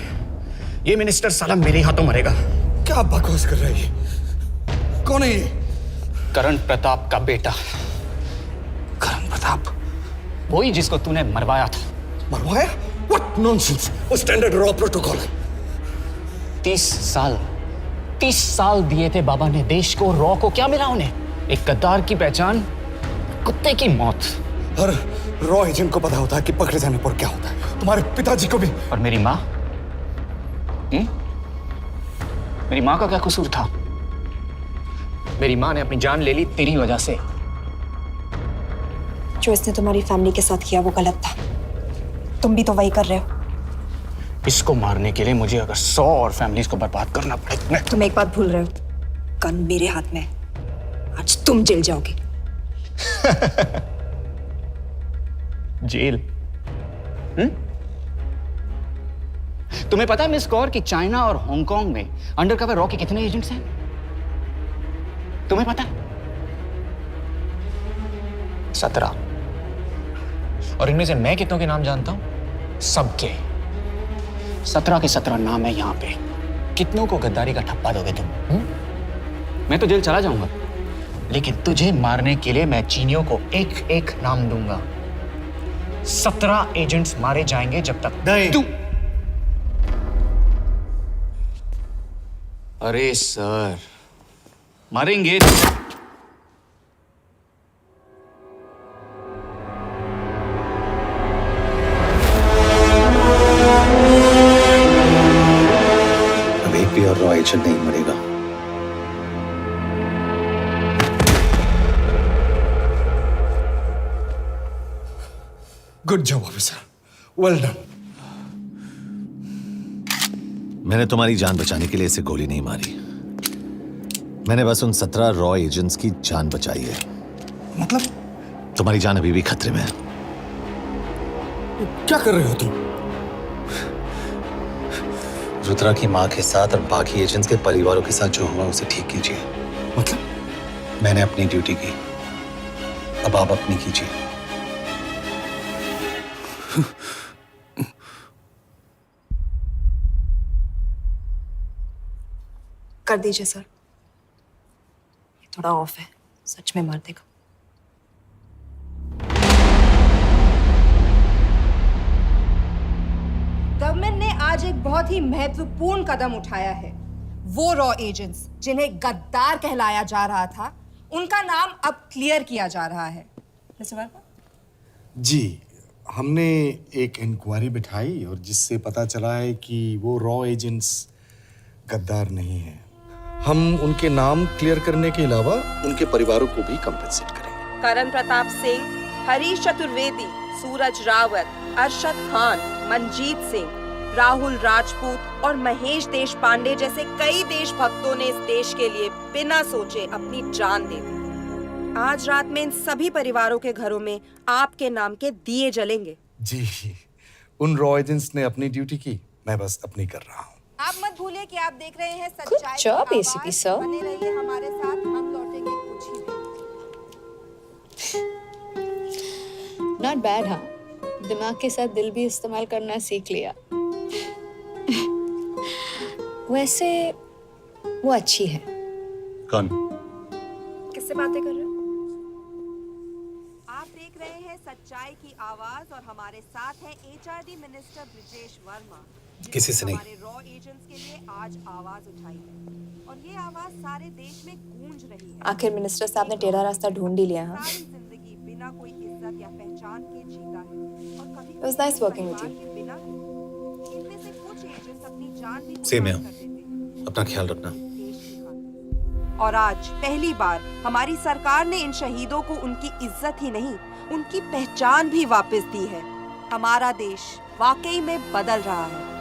ये minister साला मेरे हाथों मरेगा। क्या बकवास कर रहा है ये? कौन है ये? करण प्रताप का बेटा। करण प्रताप? वही जिसको तूने मरवाया था। मरवाया? What nonsense! वो स्टैंडर्ड रॉ प्रोटोकॉल है। 30 साल दिए थे बाबा ने देश को। रॉ को क्या मिला उन्हें? एक गद्दार की पहचान, कुत्ते की मौत। हर रॉ एजेंट को पता होता है कि पकड़े जाने पर क्या होता है। तुम्हारे पिताजी को भी। और मेरी माँ? मेरी माँ का क्या कसूर था? मेरी माँ ने अपनी जान ले ली तेरी वजह से। जो इसने तुम्हारी फैमिली के साथ किया वो गलत था। तुम भी तो वही कर रहे हो। इसको मारने के लिए मुझे अगर 100 और फैमिलीज को बर्बाद करना पड़े। तुम एक बात भूल रहे हो, गन मेरे हाथ में। आज तुम जेल जाओगे। जेल? तुम्हें पता है मिस कौर कि चाइना और हांगकांग में अंडरकवर रॉ के कितने एजेंट्स हैं? तुम्हें पता है? 17। और इनमें से मैं कितनों के नाम जानता हूं? सबके। 17 के 17 नाम है यहां पे। कितनों को गद्दारी का ठप्पा दोगे तुम? मैं तो जेल चला जाऊंगा, लेकिन तुझे मारने के लिए मैं चीनियों को एक एक नाम दूंगा। 17 एजेंट्स मारे जाएंगे जब तक तू। अरे सर, मारेंगे। अब एक भी और रॉ एजेंट नहीं मरेगा। Good job officer, well done. मैंने तुम्हारी जान बचाने के लिए इसे गोली नहीं मारी। मैंने बस उन 17 रॉ एजेंट्स की जान बचाई है। मतलब? तुम्हारी जान अभी भी खतरे में है। क्या कर रहे हो तुम? रुद्रा की मां के साथ और बाकी एजेंट्स के परिवारों के साथ जो हुआ उसे ठीक कीजिए। मतलब? मैंने अपनी ड्यूटी की, अब आप अपनी कीजिए। कर दीजिए सर, ये थोड़ा ऑफ है, सच में मार देगा। गवर्नमेंट ने आज एक बहुत ही महत्वपूर्ण कदम उठाया है। वो रॉ एजेंट्स जिन्हें गद्दार कहलाया जा रहा था, उनका नाम अब क्लियर किया जा रहा है। मिस्टर वर्मा? जी, हमने एक इंक्वायरी बिठाई और जिससे पता चला है कि वो रॉ एजेंट्स गद्दार नहीं हैं। हम उनके नाम क्लियर करने के अलावा उनके परिवारों को भी कंपेंसेट करेंगे। करण प्रताप सिंह, हरीश चतुर्वेदी, सूरज रावत, अरशद खान, मनजीत सिंह, राहुल राजपूत और महेश देशपांडे जैसे कई देशभक्तों ने इस देश के लिए बिना सोचे अपनी जान दे दी। आज रात में इन सभी परिवारों के घरों में आपके नाम के दिए जलेंगे। जी, उन रॉ एजेंट्स ने अपनी ड्यूटी की, मैं बस अपनी कर रहा हूँ। आप मत भूलिए कि आप देख रहे हैं सच्चाई की job, आवाज। ACP sir. बने रहिए हमारे साथ, हम लौटेंगे कुछ ही देर। Not bad. हाँ, दिमाग के साथ दिल भी इस्तेमाल करना सीख लिया। वैसे वो अच्छी है। कौन? किससे बातें कर रहे हो? आप देख रहे हैं सच्चाई की आवाज और हमारे साथ है एचआरडी मिनिस्टर ब्रिजेश वर्मा। किसी से नहीं। हमारे रॉ एजेंट्स के लिए आज आवाज उठाई है और ये आवाज सारे देश में गूंज रही है। आखिर मिनिस्टर साहब ने टेढ़ा रास्ता ढूंढ ही लिया। हाँ, सारी जिंदगी बिना कोई इज्जत या पहचान के जीता है और कभी It was nice working with you. बिना इनमें से कुछ एजेंट्स अपनी जान भी सेम है। कुर्बान कर देते हैं। अपना ख्याल रखना। और आज पहली बार हमारी सरकार ने इन शहीदों को उनकी इज्जत ही नहीं, उनकी पहचान भी वापस दी है। हमारा देश वाकई में बदल रहा है।